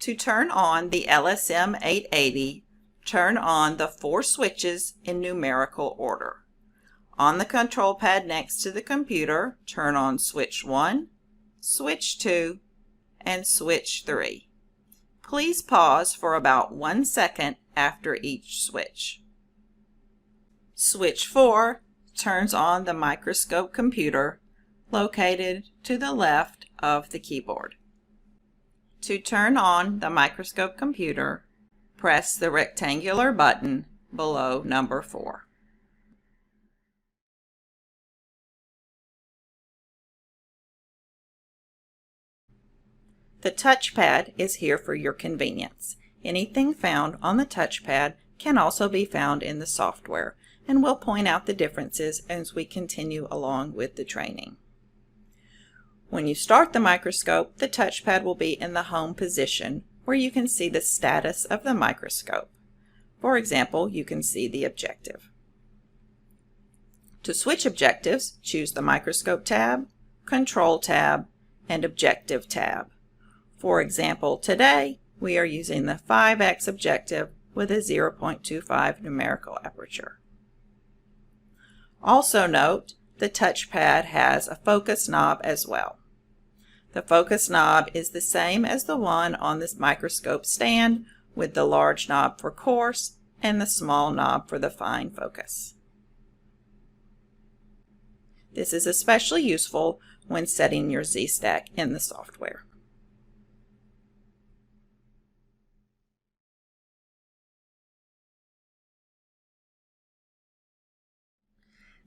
To turn on the LSM 880, turn on the 4 switches in numerical order. On the control pad next to the computer, turn on switch 1, switch 2, and switch 3. Please pause for about 1 second after each switch. Switch 4 turns on the microscope computer located to the left of the keyboard. To turn on the microscope computer, press the rectangular button below number 4. The touchpad is here for your convenience. Anything found on the touchpad can also be found in the software, and we'll point out the differences as we continue along with the training. When you start the microscope, the touchpad will be in the home position where you can see the status of the microscope. For example, you can see the objective. To switch objectives, choose the Microscope tab, Control tab, and Objective tab. For example, today we are using the 5x objective with a 0.25 numerical aperture. Also note, the touchpad has a focus knob as well. The focus knob is the same as the one on this microscope stand, with the large knob for coarse and the small knob for the fine focus. This is especially useful when setting your Z-stack in the software.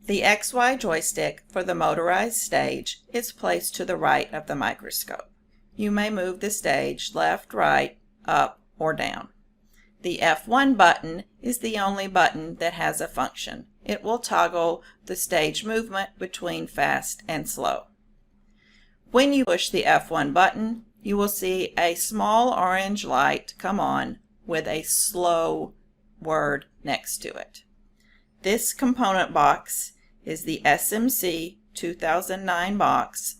The XY joystick for the motorized stage is placed to the right of the microscope. You may move the stage left, right, up, or down. The F1 button is the only button that has a function. It will toggle the stage movement between fast and slow. When you push the F1 button, you will see a small orange light come on with a slow word next to it. This component box is the SMC 2009 box,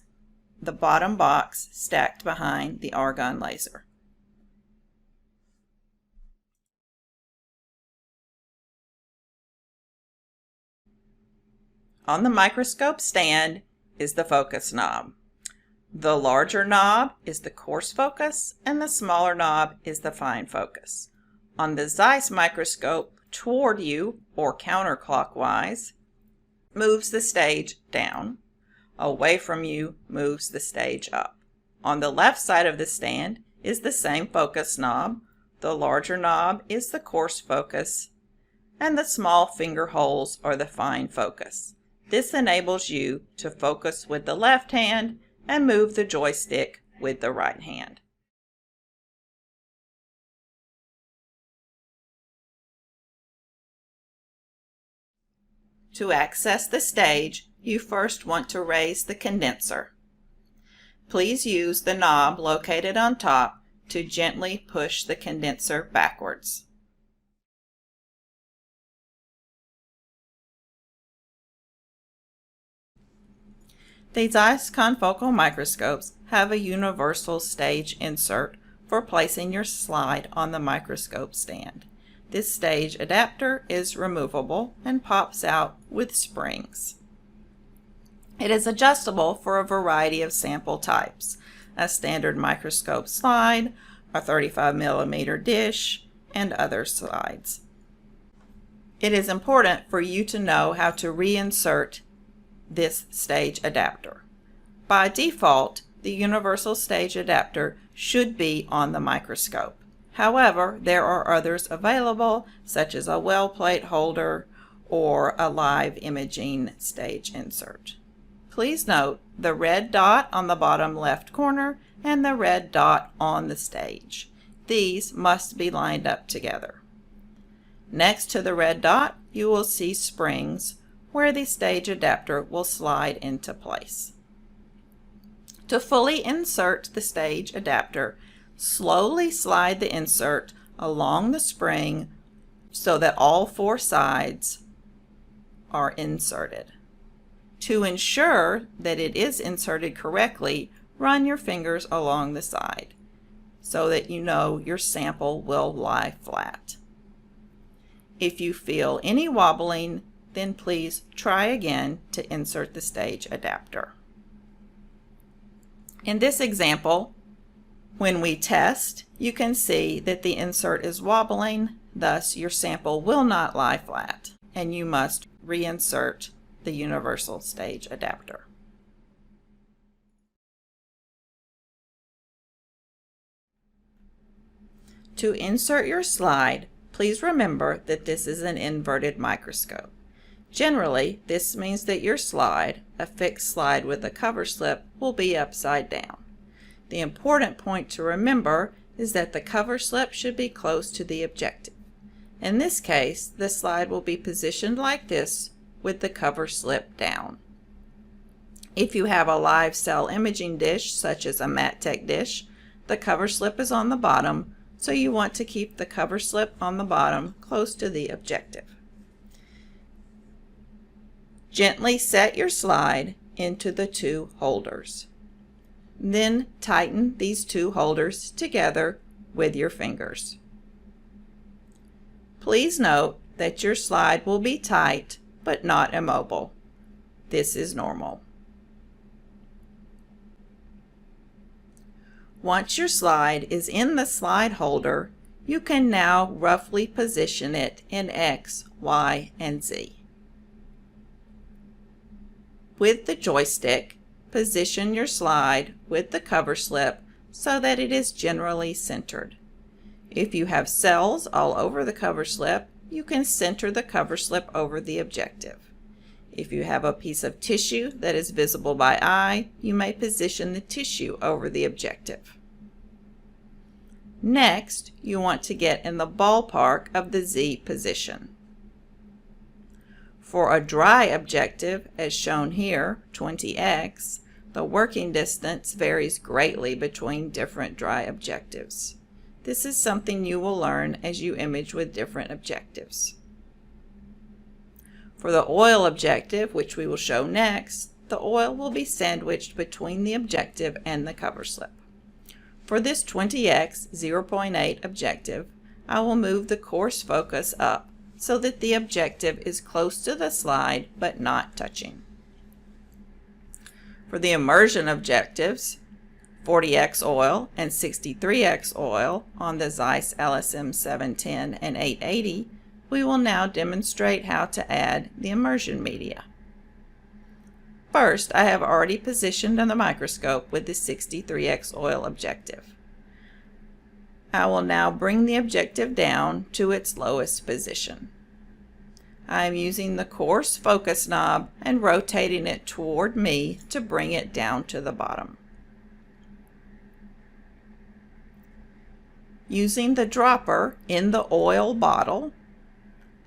the bottom box stacked behind the argon laser. On the microscope stand is the focus knob. The larger knob is the coarse focus and the smaller knob is the fine focus. On the Zeiss microscope, toward you or counterclockwise moves the stage down. Away from you moves the stage up. On the left side of the stand is the same focus knob. The larger knob is the coarse focus and the small finger holes are the fine focus. This enables you to focus with the left hand and move the joystick with the right hand. To access the stage, you first want to raise the condenser. Please use the knob located on top to gently push the condenser backwards. The Zeiss confocal microscopes have a universal stage insert for placing your slide on the microscope stand. This stage adapter is removable and pops out with springs. It is adjustable for a variety of sample types, a standard microscope slide, a 35mm dish, and other slides. It is important for you to know how to reinsert this stage adapter. By default, the universal stage adapter should be on the microscope. However, there are others available, such as a well plate holder or a live imaging stage insert. Please note the red dot on the bottom left corner and the red dot on the stage. These must be lined up together. Next to the red dot, you will see springs where the stage adapter will slide into place. To fully insert the stage adapter, slowly slide the insert along the spring so that all 4 sides are inserted. To ensure that it is inserted correctly, run your fingers along the side. so that you know your sample will lie flat. If you feel any wobbling, then please try again to insert the stage adapter. In this example, when we test, you can see that the insert is wobbling, thus your sample will not lie flat, and you must reinsert the universal stage adapter. To insert your slide, please remember that this is an inverted microscope. Generally, this means that your slide, a fixed slide with a cover slip, will be upside down. The important point to remember is that the cover slip should be close to the objective. In this case, the slide will be positioned like this with the cover slip down. If you have a live cell imaging dish, such as a MatTech dish, the cover slip is on the bottom, so you want to keep the cover slip on the bottom close to the objective. Gently set your slide into the two holders. Then tighten these two holders together with your fingers. Please note that your slide will be tight but not immobile. This is normal. Once your slide is in the slide holder, you can now roughly position it in X, Y, and Z. With the joystick, position your slide with the cover slip so that it is generally centered. If you have cells all over the cover slip, you can center the cover slip over the objective. If you have a piece of tissue that is visible by eye, you may position the tissue over the objective. Next, you want to get in the ballpark of the Z position. For a dry objective, as shown here, 20x, the working distance varies greatly between different dry objectives. This is something you will learn as you image with different objectives. For the oil objective, which we will show next, the oil will be sandwiched between the objective and the cover slip. For this 20x 0.8 objective, I will move the coarse focus up so that the objective is close to the slide but not touching. For the immersion objectives, 40x oil and 63x oil on the Zeiss LSM 710 and 880, we will now demonstrate how to add the immersion media. First, I have already positioned on the microscope with the 63x oil objective. I will now bring the objective down to its lowest position. I am using the coarse focus knob and rotating it toward me to bring it down to the bottom. Using the dropper in the oil bottle,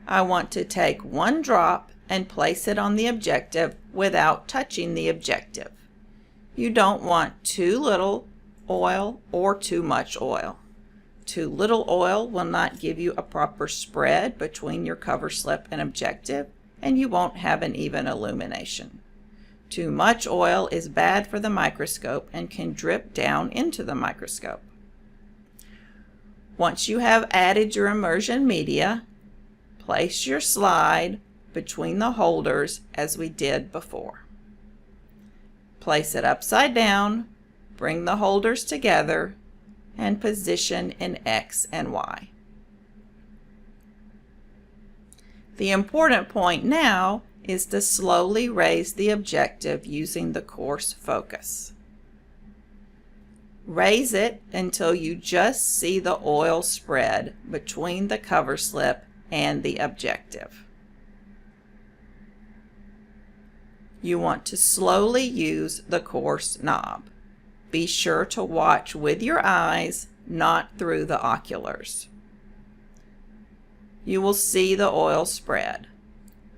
I want to take one drop and place it on the objective without touching the objective. You don't want too little oil or too much oil. Too little oil will not give you a proper spread between your cover slip and objective, and you won't have an even illumination. Too much oil is bad for the microscope and can drip down into the microscope. Once you have added your immersion media, place your slide between the holders as we did before. Place it upside down, bring the holders together, and position in X and Y. The important point now is to slowly raise the objective using the coarse focus. Raise it until you just see the oil spread between the cover slip and the objective. You want to slowly use the coarse knob. Be sure to watch with your eyes, not through the oculars. You will see the oil spread.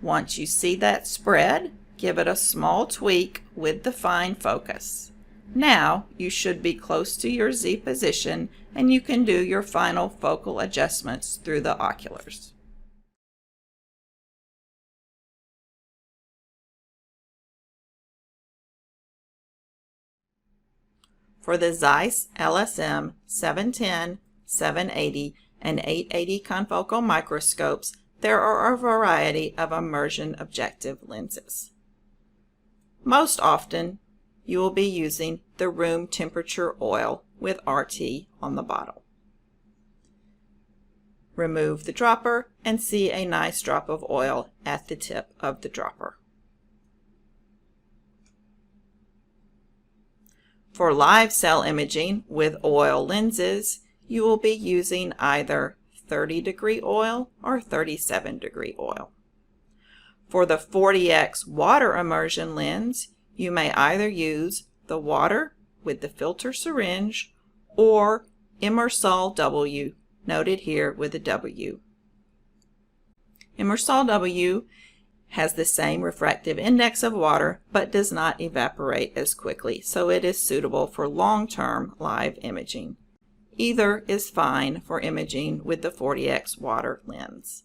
Once you see that spread, give it a small tweak with the fine focus. Now you should be close to your Z position and you can do your final focal adjustments through the oculars. For the Zeiss LSM 710, 780, and 880 confocal microscopes, there are a variety of immersion objective lenses. Most often, you will be using the room temperature oil with RT on the bottle. Remove the dropper and see a nice drop of oil at the tip of the dropper. For live cell imaging with oil lenses, you will be using either 30-degree oil or 37-degree oil. For the 40x water immersion lens, you may either use the water with the filter syringe or Immersol W, noted here with a W. Immersol W has the same refractive index of water but does not evaporate as quickly, so it is suitable for long-term live imaging. Either is fine for imaging with the 40x water lens.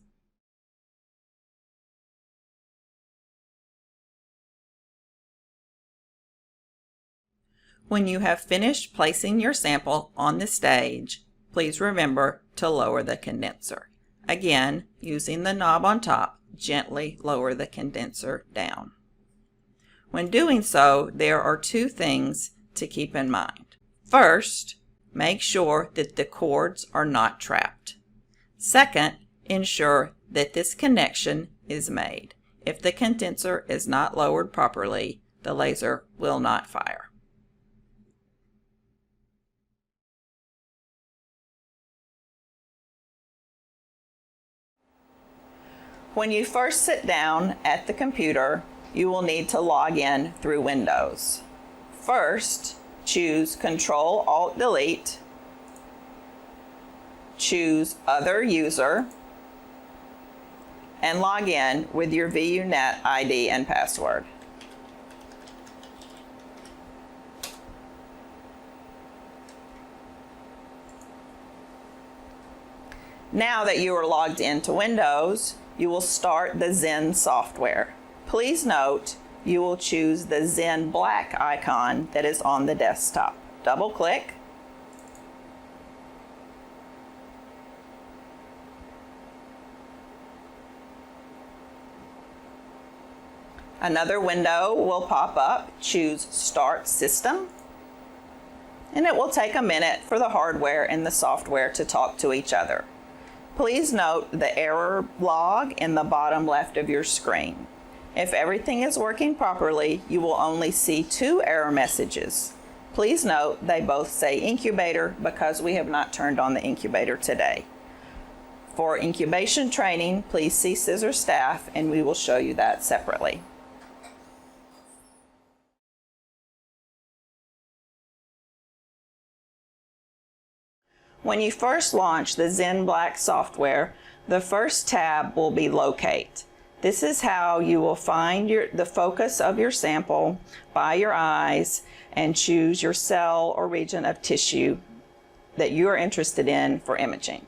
When you have finished placing your sample on the stage, please remember to lower the condenser. Again, using the knob on top, gently lower the condenser down. When doing so, there are two things to keep in mind. First, make sure that the cords are not trapped. Second, ensure that this connection is made. If the condenser is not lowered properly, the laser will not fire. When you first sit down at the computer, you will need to log in through Windows. First, choose Control-Alt-Delete, choose Other User, and log in with your VUNet ID and password. Now that you are logged into Windows, you will start the Zen software. Please note, you will choose the Zen black icon that is on the desktop. Double-click. Another window will pop up. Choose Start System. And it will take a minute for the hardware and the software to talk to each other. Please note the error log in the bottom left of your screen. If everything is working properly, you will only see two error messages. Please note they both say incubator because we have not turned on the incubator today. For incubation training, please see Scissor staff and we will show you that separately. When you first launch the Zen Black software, the first tab will be Locate. This is how you will find the focus of your sample by your eyes and choose your cell or region of tissue that you are interested in for imaging.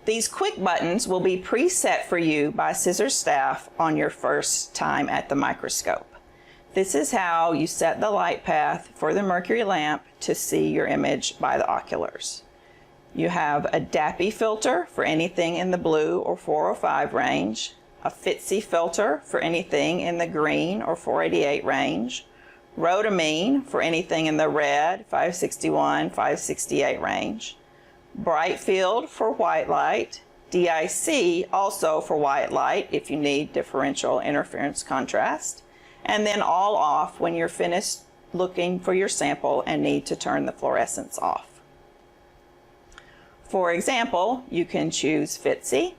These quick buttons will be preset for you by Scissor staff on your first time at the microscope. This is how you set the light path for the mercury lamp to see your image by the oculars. You have a DAPI filter for anything in the blue or 405 range, a FITSI filter for anything in the green or 488 range, rhodamine for anything in the red, 561, 568 range, bright field for white light, DIC also for white light if you need differential interference contrast, and then all off when you're finished looking for your sample and need to turn the fluorescence off. For example, you can choose FITSI,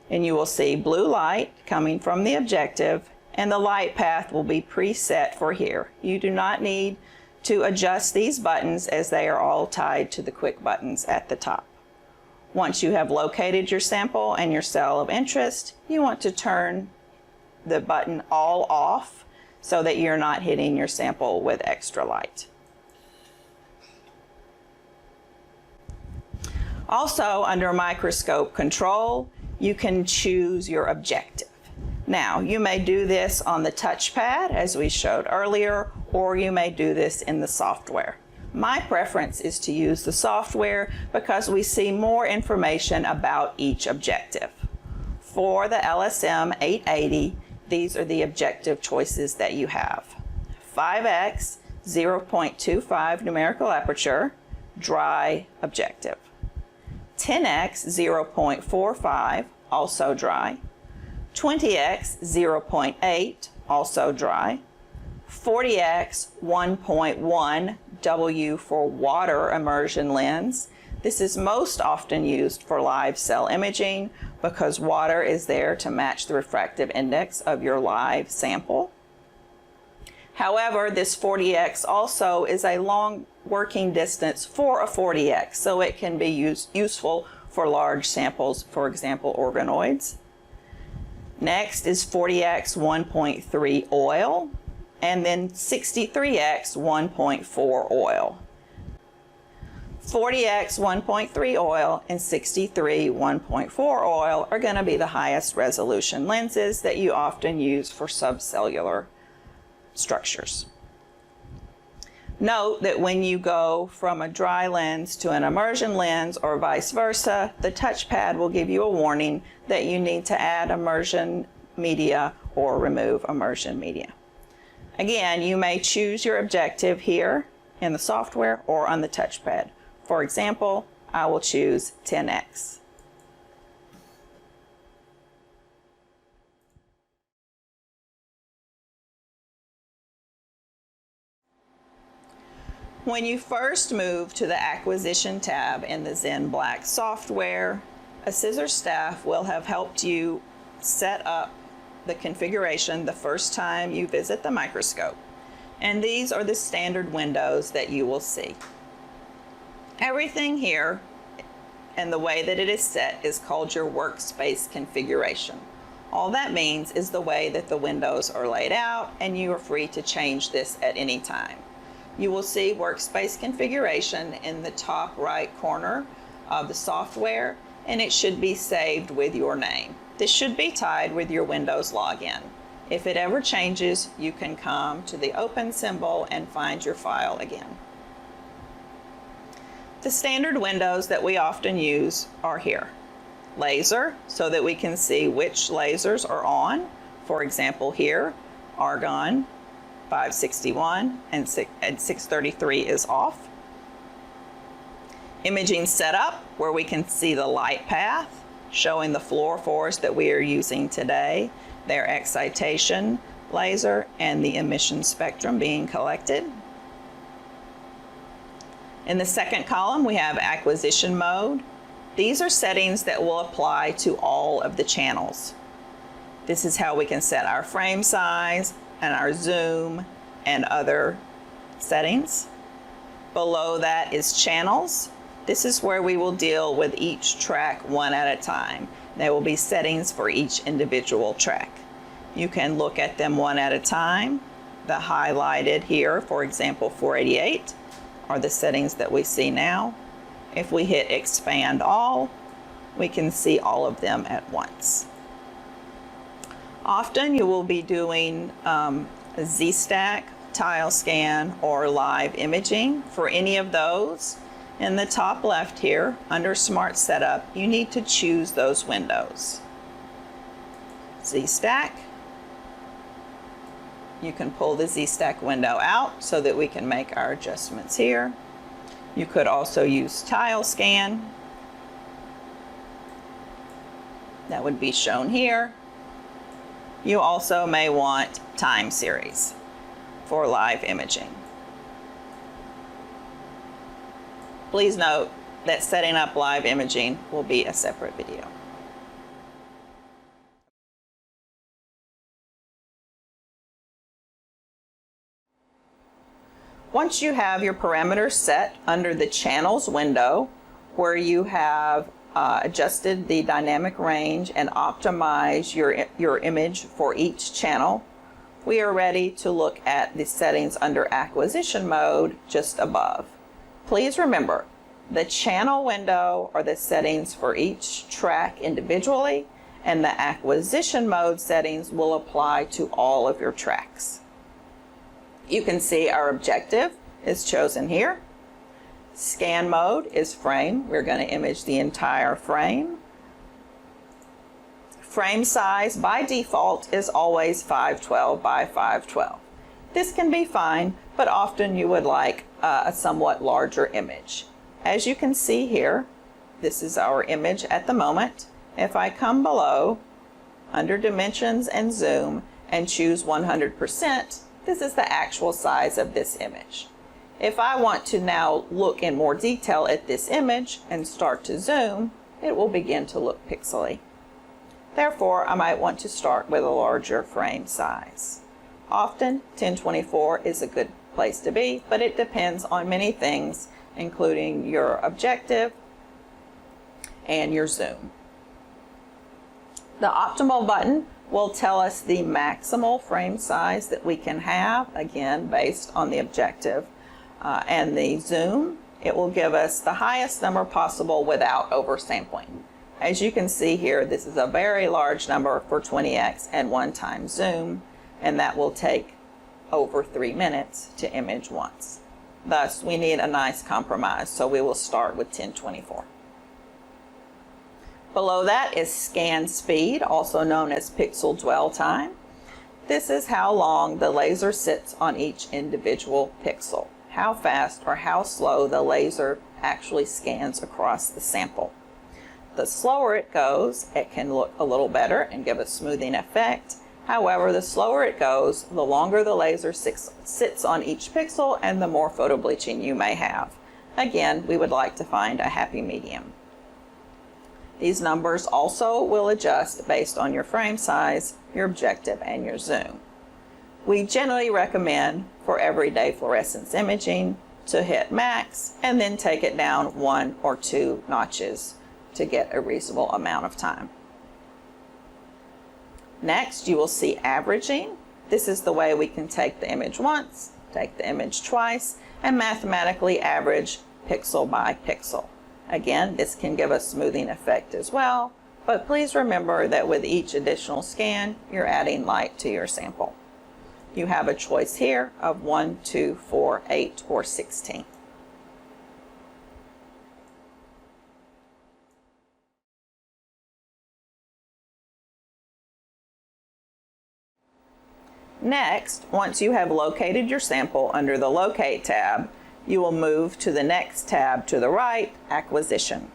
and you will see blue light coming from the objective, and the light path will be preset for here. You do not need to adjust these buttons as they are all tied to the quick buttons at the top. Once you have located your sample and your cell of interest, you want to turn the button all off so that you're not hitting your sample with extra light. Also, under microscope control, you can choose your objective. Now, you may do this on the touchpad, as we showed earlier, or you may do this in the software. My preference is to use the software because we see more information about each objective. For the LSM 880, these are the objective choices that you have. 5x, 0.25 numerical aperture, dry objective. 10x, 0.45, also dry. 20x, 0.8, also dry. 40x, 1.1, W for water immersion lens. This is most often used for live cell imaging because water is there to match the refractive index of your live sample. However, this 40x also is a long working distance for a 40x, so it can be useful for large samples, for example, organoids. Next is 40x 1.3 oil, and then 63x 1.4 oil. 40x 1.3 oil and 63 1.4 oil are going to be the highest resolution lenses that you often use for subcellular structures. Note that when you go from a dry lens to an immersion lens or vice versa, the touchpad will give you a warning that you need to add immersion media or remove immersion media. Again, you may choose your objective here in the software or on the touchpad. For example, I will choose 10x. When you first move to the Acquisition tab in the Zen Black software, a scissor staff will have helped you set up the configuration the first time you visit the microscope. And these are the standard windows that you will see. Everything here and the way that it is set is called your Workspace configuration. All that means is the way that the windows are laid out, and you are free to change this at any time. You will see Workspace configuration in the top right corner of the software, and it should be saved with your name. This should be tied with your Windows login. If it ever changes, you can come to the open symbol and find your file again. The standard windows that we often use are here. Laser, so that we can see which lasers are on. For example, here, argon 561 and 633 is off. Imaging setup, where we can see the light path showing the fluorophores that we are using today, their excitation laser, and the emission spectrum being collected. In the second column, we have acquisition mode. These are settings that will apply to all of the channels. This is how we can set our frame size and our zoom and other settings. Below that is channels. This is where we will deal with each track one at a time. There will be settings for each individual track. You can look at them one at a time. The highlighted here, for example, 488, are the settings that we see now. If we hit expand all, we can see all of them at once. Often you will be doing a Z-Stack, tile scan, or live imaging. For any of those, in the top left here, under Smart Setup, you need to choose those windows. Z-Stack. You can pull the Z-Stack window out so that we can make our adjustments here. You could also use tile scan. That would be shown here. You also may want time series for live imaging. Please note that setting up live imaging will be a separate video. Once you have your parameters set under the channels window, where you have adjusted the dynamic range and optimize your image for each channel, we are ready to look at the settings under acquisition mode just above. Please remember, the channel window are the settings for each track individually, and the acquisition mode settings will apply to all of your tracks. You can see our objective is chosen here. Scan mode is frame. We're going to image the entire frame. Frame size by default is always 512 by 512. This can be fine, but often you would like a somewhat larger image. As you can see here, this is our image at the moment. If I come below, under Dimensions and Zoom, and choose 100%, this is the actual size of this image. If I want to now look in more detail at this image and start to zoom, it will begin to look pixely. Therefore, I might want to start with a larger frame size. Often, 1024 is a good place to be, but it depends on many things, including your objective and your zoom. The optimal button will tell us the maximal frame size that we can have, again, based on the objective and the zoom. It will give us the highest number possible without oversampling. As you can see here, this is a very large number for 20x and one-time zoom, and that will take over 3 minutes to image once. Thus, we need a nice compromise, so we will start with 1024. Below that is scan speed, also known as pixel dwell time. This is how long the laser sits on each individual pixel, how fast or how slow the laser actually scans across the sample. The slower it goes, it can look a little better and give a smoothing effect. However, the slower it goes, the longer the laser sits on each pixel and the more photo bleaching you may have. Again, we would like to find a happy medium. These numbers also will adjust based on your frame size, your objective, and your zoom. We generally recommend for everyday fluorescence imaging to hit max and then take it down 1 or 2 notches to get a reasonable amount of time. Next, you will see averaging. This is the way we can take the image once, take the image twice, and mathematically average pixel by pixel. Again, this can give a smoothing effect as well, but please remember that with each additional scan, you're adding light to your sample. You have a choice here of 1, 2, 4, 8, or 16. Next, once you have located your sample under the Locate tab, you will move to the next tab to the right, Acquisition.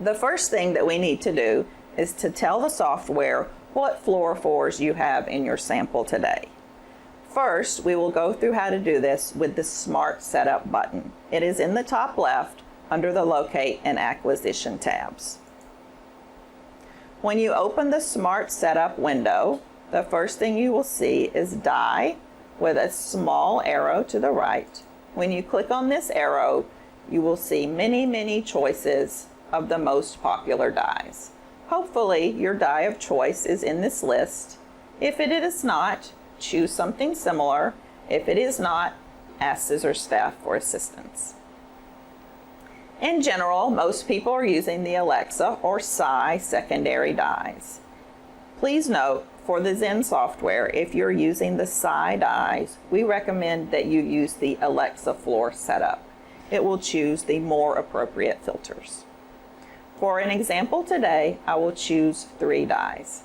The first thing that we need to do is to tell the software what fluorophores you have in your sample today. First, we will go through how to do this with the Smart Setup button. It is in the top left under the Locate and Acquisition tabs. When you open the Smart Setup window, the first thing you will see is dye with a small arrow to the right. When you click on this arrow, you will see many choices of the most popular dyes. Hopefully, your dye of choice is in this list. If it is not, choose something similar. If it is not, ask Scissor Staff for assistance. In general, most people are using the Alexa or Psi secondary dyes. Please note, for the Zen software, if you're using the Psi dyes, we recommend that you use the Alexa Floor setup. It will choose the more appropriate filters. For an example today, I will choose 3 dyes.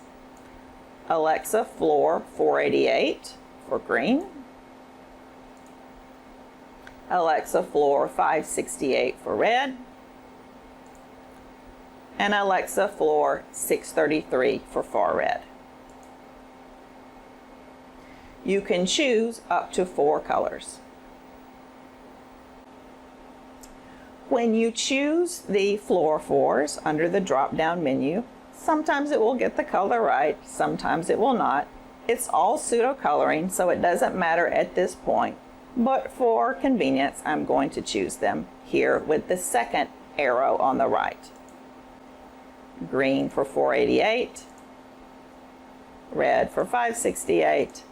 Alexa Floor 488 for green, Alexa Floor 568 for red, and Alexa Floor 633 for far red. You can choose up to 4 colors. When you choose the fluorophores under the drop-down menu, sometimes it will get the color right, sometimes it will not. It's all pseudo-coloring, so it doesn't matter at this point. But for convenience, I'm going to choose them here with the second arrow on the right. Green for 488, red for 568,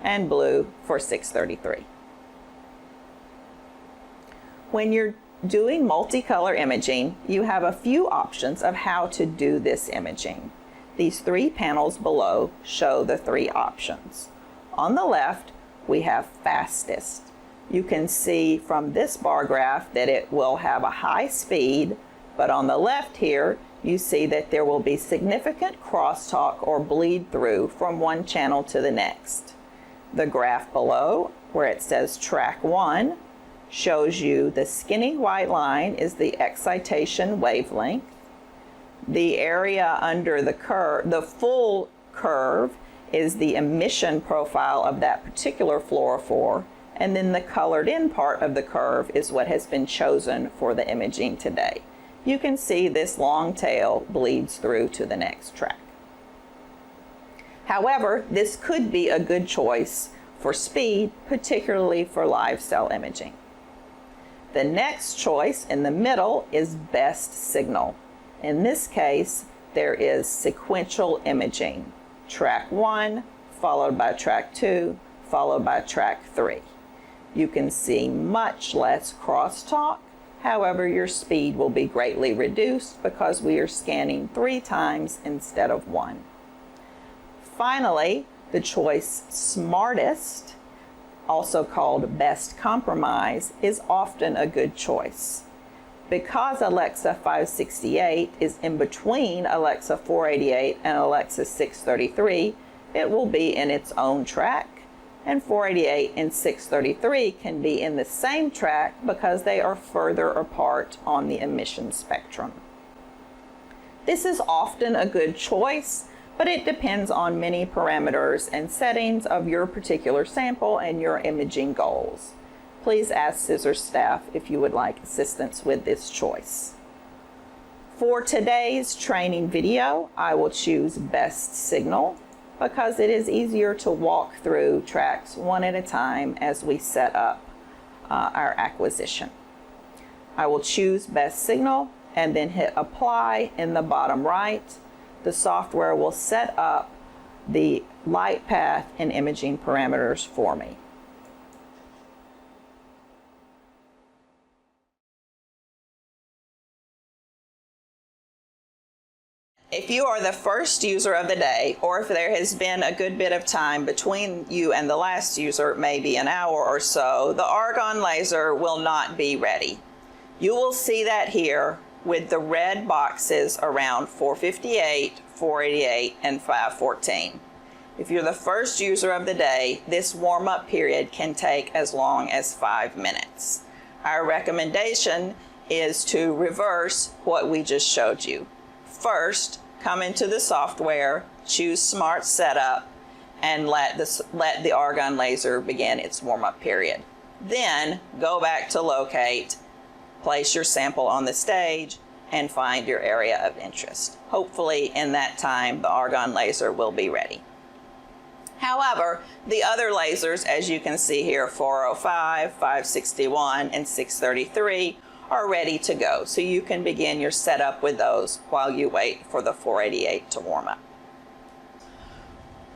and blue for 633. When you're Doing multicolor imaging, you have a few options of how to do this imaging. These 3 panels below show the 3 options. On the left, we have fastest. You can see from this bar graph that it will have a high speed, but on the left here, you see that there will be significant crosstalk or bleed through from one channel to the next. The graph below, where it says track 1, shows you the skinny white line is the excitation wavelength. The area under the curve, the full curve, is the emission profile of that particular fluorophore, and then the colored in part of the curve is what has been chosen for the imaging today. You can see this long tail bleeds through to the next track. However, this could be a good choice for speed, particularly for live cell imaging. The next choice in the middle is best signal. In this case, there is sequential imaging. Track 1, followed by track 2, followed by track 3. You can see much less crosstalk. However, your speed will be greatly reduced because we are scanning 3 times instead of 1. Finally, the choice smartest, also called best compromise, is often a good choice. Because Alexa 568 is in between Alexa 488 and Alexa 633, it will be in its own track, and 488 and 633 can be in the same track because they are further apart on the emission spectrum. This is often a good choice, but it depends on many parameters and settings of your particular sample and your imaging goals. Please ask Scissors staff if you would like assistance with this choice. For today's training video, I will choose best signal because it is easier to walk through tracks one at a time as we set up our acquisition. I will choose best signal and then hit apply in the bottom right. The software will set up the light path and imaging parameters for me. If you are the first user of the day, or if there has been a good bit of time between you and the last user, maybe an hour or so, the argon laser will not be ready. You will see that here with the red boxes around 458, 488, and 514. If you're the first user of the day, this warm-up period can take as long as 5 minutes. Our recommendation is to reverse what we just showed you. First, come into the software, choose Smart Setup, and let the argon laser begin its warm-up period. Then go back to Locate, place your sample on the stage, and find your area of interest. Hopefully in that time the argon laser will be ready. However, the other lasers, as you can see here, 405, 561, and 633, are ready to go. So you can begin your setup with those while you wait for the 488 to warm up.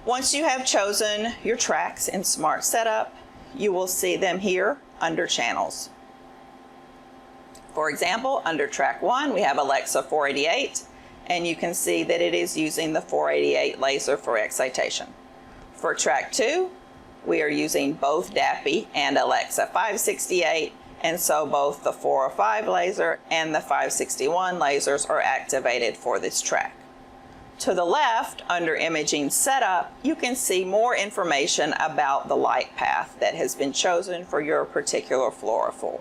Once you have chosen your tracks in Smart Setup, you will see them here under Channels. For example, under track 1, we have Alexa 488, and you can see that it is using the 488 laser for excitation. For track 2, we are using both DAPI and Alexa 568, and so both the 405 laser and the 561 lasers are activated for this track. To the left, under Imaging Setup, you can see more information about the light path that has been chosen for your particular fluorophore.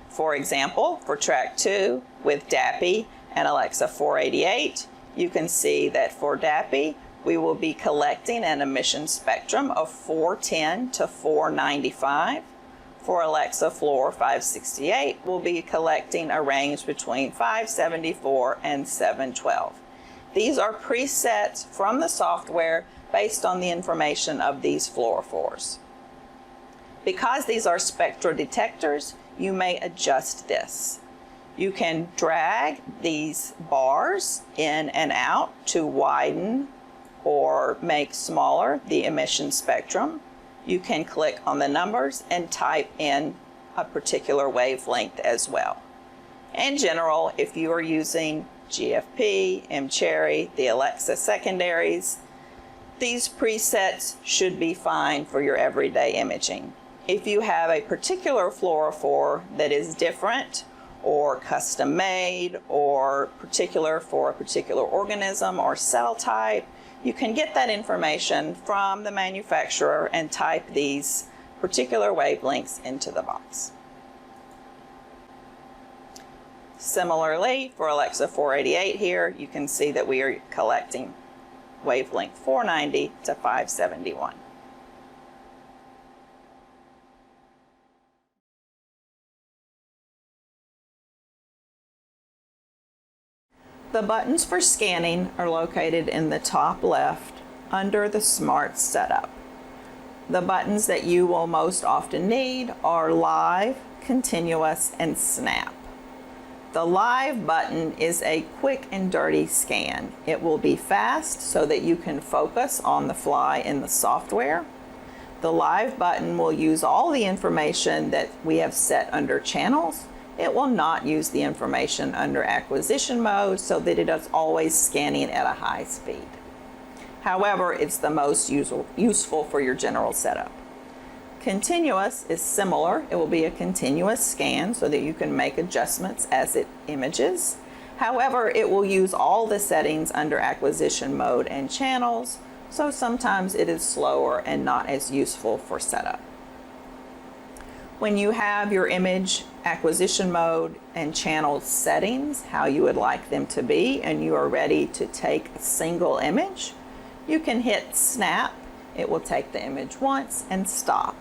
For example, for track 2 with DAPI and Alexa 488, you can see that for DAPI, we will be collecting an emission spectrum of 410 to 495. For Alexa Fluor 568, we'll be collecting a range between 574 and 712. These are presets from the software based on the information of these fluorophores. Because these are spectral detectors, you may adjust this. You can drag these bars in and out to widen or make smaller the emission spectrum. You can click on the numbers and type in a particular wavelength as well. In general, if you are using GFP, mCherry, the Alexa secondaries, these presets should be fine for your everyday imaging. If you have a particular fluorophore that is different or custom made or particular for a particular organism or cell type, you can get that information from the manufacturer and type these particular wavelengths into the box. Similarly, for Alexa 488 here, you can see that we are collecting wavelength 490 to 571. The buttons for scanning are located in the top left under the Smart Setup. The buttons that you will most often need are Live, Continuous, and Snap. The Live button is a quick and dirty scan. It will be fast so that you can focus on the fly in the software. The Live button will use all the information that we have set under channels. It will not use the information under acquisition mode so that it is always scanning at a high speed. However, it's the most useful for your general setup. Continuous is similar. It will be a continuous scan so that you can make adjustments as it images. However, it will use all the settings under acquisition mode and channels, so sometimes it is slower and not as useful for setup. When you have your image acquisition mode and channel settings, how you would like them to be, and you are ready to take a single image, you can hit Snap. It will take the image once and stop.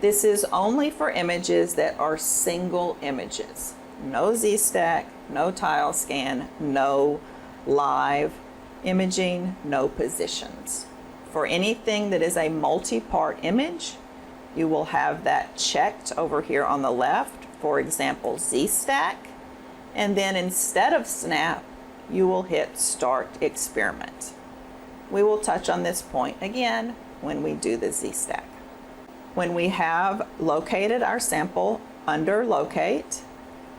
This is only for images that are single images. No Z-stack, no tile scan, no live imaging, no positions. For anything that is a multi-part image, you will have that checked over here on the left, for example, Z-stack, and then instead of Snap, you will hit Start Experiment. We will touch on this point again when we do the Z-stack. When we have located our sample under Locate,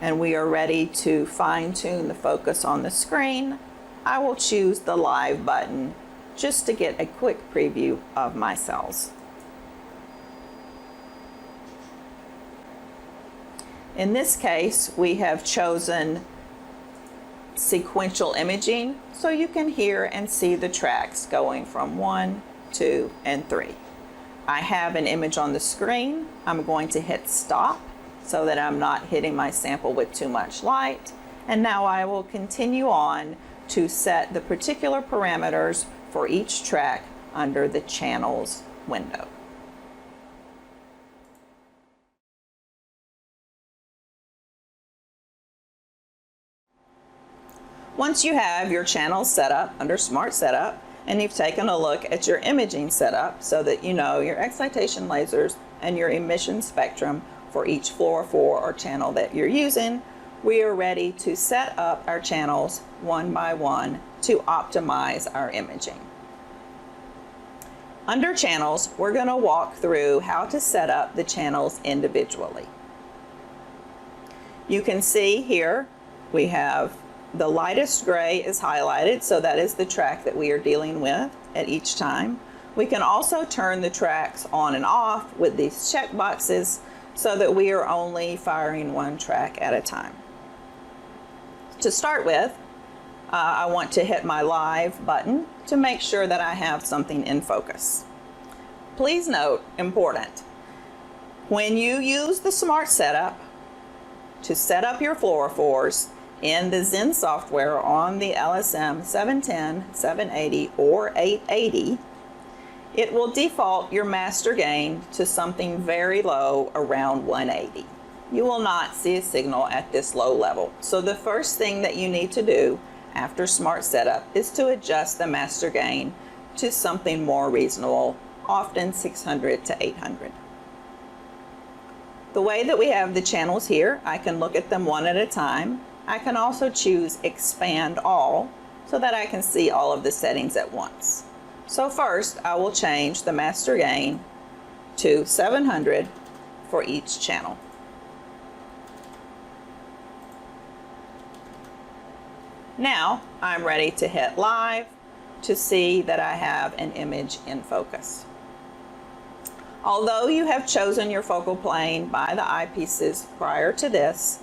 and we are ready to fine-tune the focus on the screen, I will choose the Live button just to get a quick preview of my cells. In this case, we have chosen sequential imaging, so you can hear and see the tracks going from 1, 2, and 3. I have an image on the screen. I'm going to hit Stop so that I'm not hitting my sample with too much light. And now I will continue on to set the particular parameters for each track under the Channels window. Once you have your channels set up under Smart Setup, and you've taken a look at your imaging setup so that you know your excitation lasers and your emission spectrum for each fluorophore or channel that you're using, we are ready to set up our channels one by one to optimize our imaging. Under channels, we're going to walk through how to set up the channels individually. You can see here we have the lightest gray is highlighted, so that is the track that we are dealing with at each time. We can also turn the tracks on and off with these check boxes so that we are only firing one track at a time. To start with, I want to hit my Live button to make sure that I have something in focus. Please note, important, when you use the Smart Setup to set up your fluorophores, in the Zen software on the LSM 710, 780, or 880, it will default your master gain to something very low around 180. You will not see a signal at this low level. So the first thing that you need to do after Smart Setup is to adjust the master gain to something more reasonable, often 600 to 800. The way that we have the channels here, I can look at them one at a time. I can also choose Expand All so that I can see all of the settings at once. So first, I will change the master gain to 700 for each channel. Now I'm ready to hit live to see that I have an image in focus. Although you have chosen your focal plane by the eyepieces prior to this,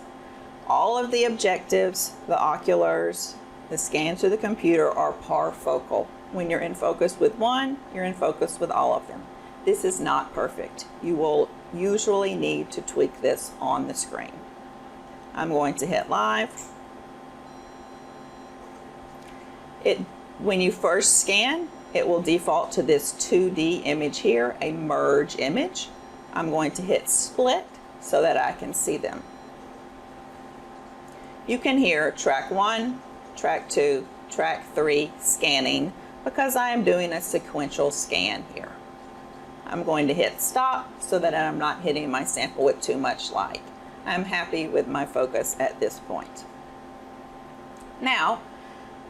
all of the objectives, the oculars, the scan to the computer are parfocal. When you're in focus with one, you're in focus with all of them. This is not perfect. You will usually need to tweak this on the screen. I'm going to hit live. When you first scan, it will default to this 2D image here, a merge image. I'm going to hit split so that I can see them. You can hear track 1, track 2, track 3 scanning because I am doing a sequential scan here. I'm going to hit stop so that I'm not hitting my sample with too much light. I'm happy with my focus at this point. Now,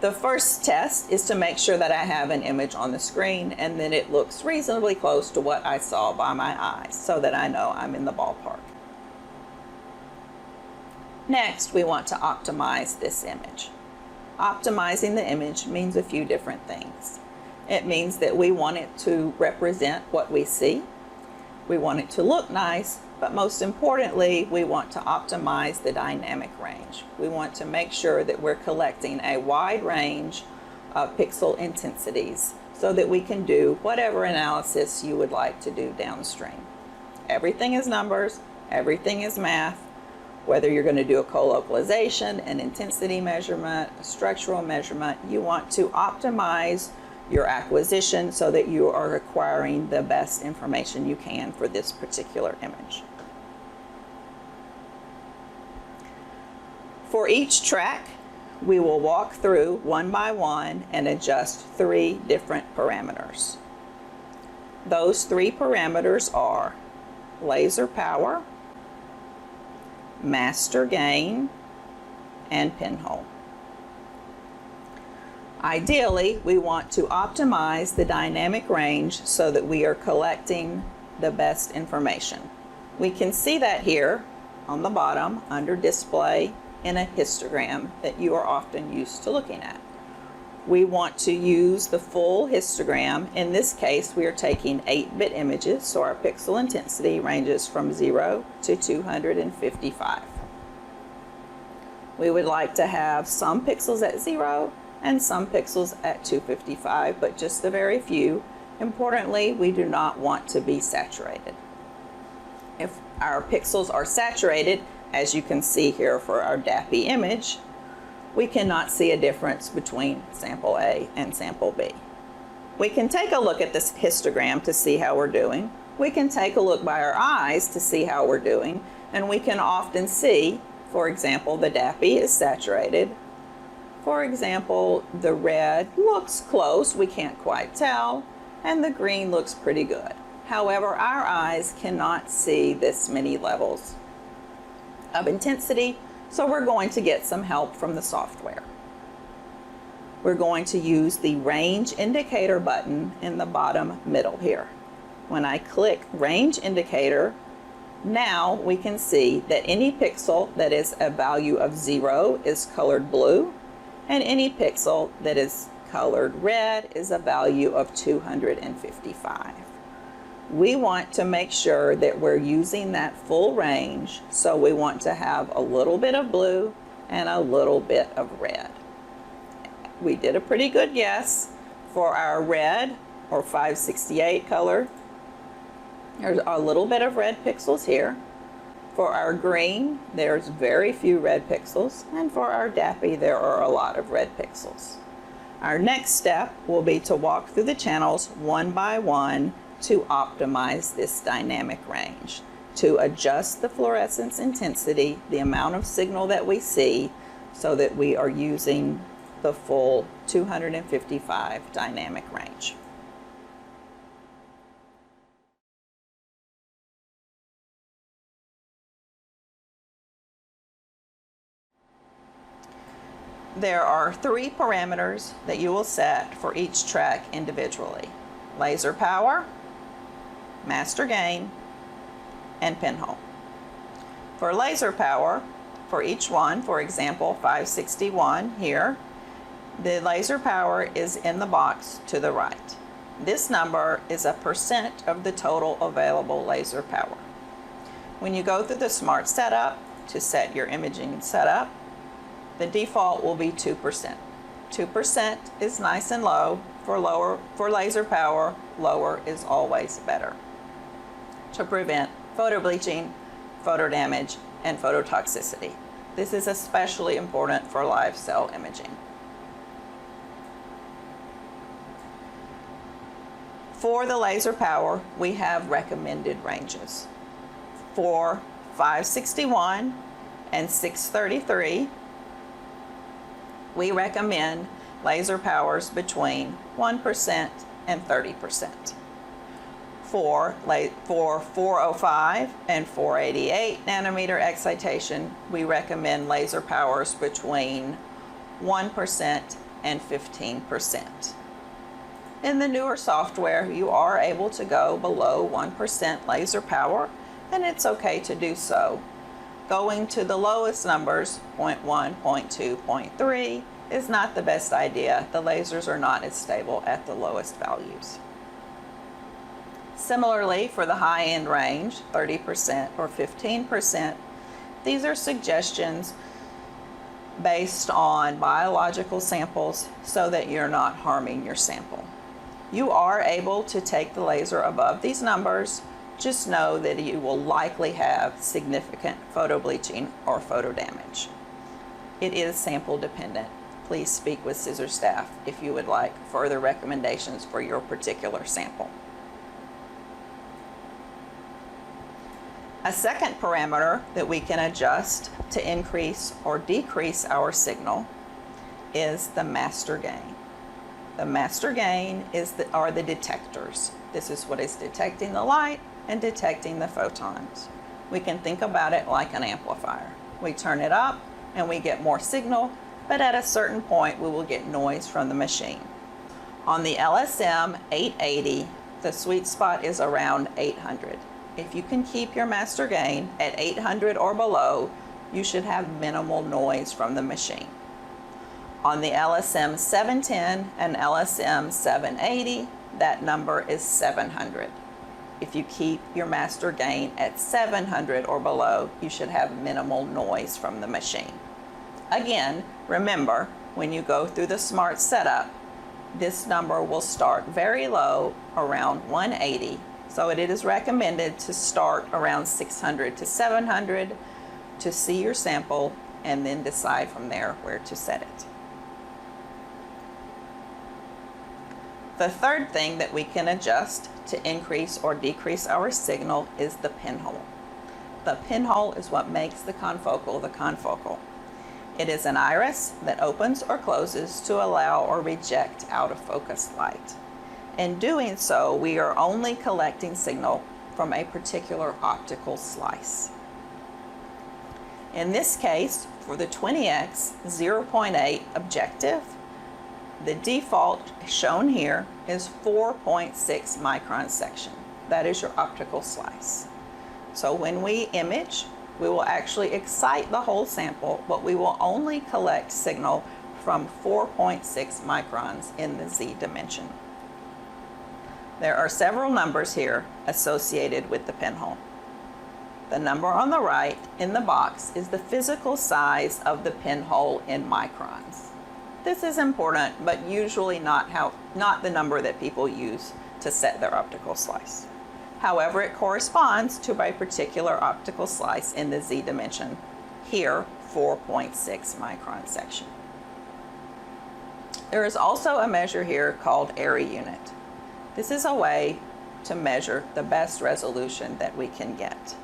the first test is to make sure that I have an image on the screen and that it looks reasonably close to what I saw by my eyes so that I know I'm in the ballpark. Next, we want to optimize this image. Optimizing the image means a few different things. It means that we want it to represent what we see. We want it to look nice, but most importantly, we want to optimize the dynamic range. We want to make sure that we're collecting a wide range of pixel intensities so that we can do whatever analysis you would like to do downstream. Everything is numbers, everything is math. Whether you're going to do a colocalization, an intensity measurement, a structural measurement, you want to optimize your acquisition so that you are acquiring the best information you can for this particular image. For each track, we will walk through one by one and adjust 3 different parameters. Those 3 parameters are laser power, master gain, and pinhole. Ideally, we want to optimize the dynamic range so that we are collecting the best information. We can see that here on the bottom under display in a histogram that you are often used to looking at. We want to use the full histogram. In this case, we are taking 8-bit images, so our pixel intensity ranges from 0 to 255. We would like to have some pixels at 0 and some pixels at 255, but just the very few. Importantly, we do not want to be saturated. If our pixels are saturated, as you can see here for our DAPI image, we cannot see a difference between sample A and sample B. We can take a look at this histogram to see how we're doing. We can take a look by our eyes to see how we're doing, and we can often see, for example, the DAPI is saturated. For example, the red looks close, we can't quite tell, and the green looks pretty good. However, our eyes cannot see this many levels of intensity, so we're going to get some help from the software. We're going to use the range indicator button in the bottom middle here. When I click range indicator, now we can see that any pixel that is a value of 0 is colored blue, and any pixel that is colored red is a value of 255. We want to make sure that we're using that full range, so we want to have a little bit of blue and a little bit of red. We did a pretty good guess for our red or 568 color. There's a little bit of red pixels here. For our green, there's very few red pixels, and for our DAPI, there are a lot of red pixels. Our next step will be to walk through the channels one by one to optimize this dynamic range, to adjust the fluorescence intensity, the amount of signal that we see, so that we are using the full 255 dynamic range. There are 3 parameters that you will set for each track individually: laser power, master gain, and pinhole. For laser power, for each one, for example 561 here, The laser power is in the box to the right. This number is a percent of the total available laser power. When you go through the Smart Setup to set your imaging setup, the default will be 2%. 2% is nice and low. For laser power, lower is always better to prevent photo bleaching, photo damage, and phototoxicity. This is especially important for live cell imaging. For the laser power, we have recommended ranges. For 561 and 633, we recommend laser powers between 1% and 30%. For 405 and 488 nanometer excitation, we recommend laser powers between 1% and 15%. In the newer software, you are able to go below 1% laser power, and it's okay to do so. Going to the lowest numbers, 0.1, 0.2, 0.3, is not the best idea. The lasers are not as stable at the lowest values. Similarly, for the high-end range, 30% or 15%, these are suggestions based on biological samples so that you're not harming your sample. You are able to take the laser above these numbers. Just know that you will likely have significant photo bleaching or photo damage. It is sample dependent. Please speak with scissor staff if you would like further recommendations for your particular sample. A second parameter that we can adjust to increase or decrease our signal is the master gain. The master gain are the detectors. This is what is detecting the light and detecting the photons. We can think about it like an amplifier. We turn it up and we get more signal, but at a certain point we will get noise from the machine. On the LSM 880, the sweet spot is around 800. If you can keep your master gain at 800 or below, you should have minimal noise from the machine. On the LSM 710 and LSM 780, that number is 700. If you keep your master gain at 700 or below, you should have minimal noise from the machine. Again, remember, when you go through the Smart Setup, this number will start very low, around 180. So it is recommended to start around 600 to 700 to see your sample and then decide from there where to set it. The third thing that we can adjust to increase or decrease our signal is the pinhole. The pinhole is what makes the confocal. It is an iris that opens or closes to allow or reject out of focus light. In doing so, we are only collecting signal from a particular optical slice. In this case, for the 20x 0.8 objective, the default shown here is 4.6 micron section. That is your optical slice. So when we image, we will actually excite the whole sample, but we will only collect signal from 4.6 microns in the Z dimension. There are several numbers here associated with the pinhole. The number on the right in the box is the physical size of the pinhole in microns. This is important, but usually not the number that people use to set their optical slice. However, it corresponds to a particular optical slice in the Z dimension, here 4.6 micron section. There is also a measure here called area unit. This is a way to measure the best resolution that we can get.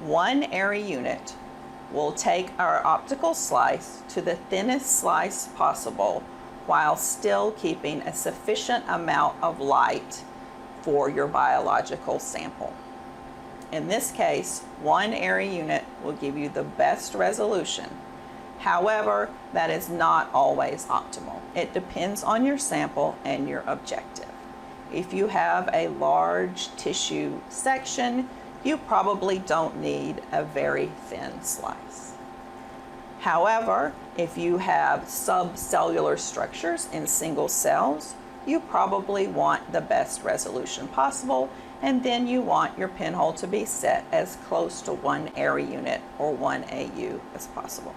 1 area unit will take our optical slice to the thinnest slice possible while still keeping a sufficient amount of light for your biological sample. In this case, 1 area unit will give you the best resolution. However, that is not always optimal. It depends on your sample and your objective. If you have a large tissue section, you probably don't need a very thin slice. However, if you have subcellular structures in single cells, you probably want the best resolution possible, and then you want your pinhole to be set as close to 1 area unit or 1 AU as possible.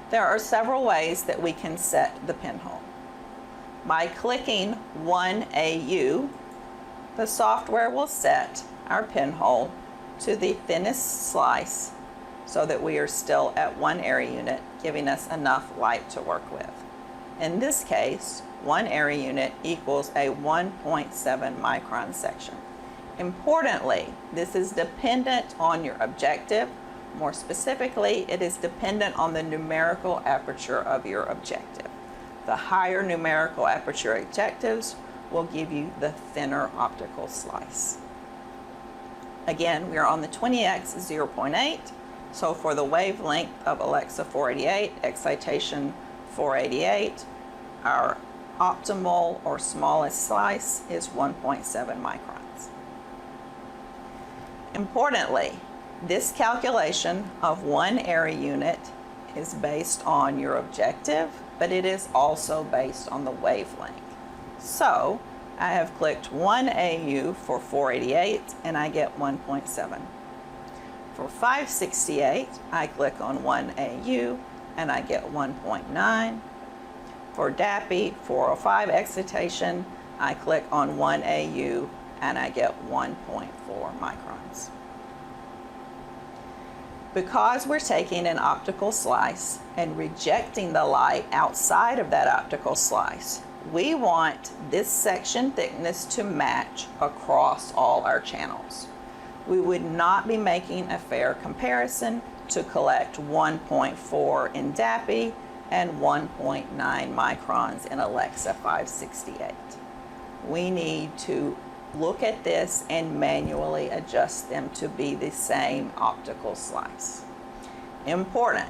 There are several ways that we can set the pinhole. By clicking 1 AU, the software will set our pinhole to the thinnest slice so that we are still at 1 area unit, giving us enough light to work with. In this case, 1 area unit equals a 1.7 micron section. Importantly, this is dependent on your objective. More specifically, it is dependent on the numerical aperture of your objective. The higher numerical aperture objectives will give you the thinner optical slice. Again, we are on the 20x 0.8, so for the wavelength of Alexa 488, excitation 488, our optimal or smallest slice is 1.7 microns. Importantly, this calculation of 1 area unit is based on your objective, but it is also based on the wavelength. So I have clicked 1 AU for 488 and I get 1.7. For 568, I click on 1 AU and I get 1.9. For DAPI 405 excitation, I click on 1 AU and I get 1.4 microns. Because we're taking an optical slice and rejecting the light outside of that optical slice, we want this section thickness to match across all our channels. We would not be making a fair comparison to collect 1.4 in DAPI and 1.9 microns in Alexa 568. We need to look at this and manually adjust them to be the same optical slice. Important,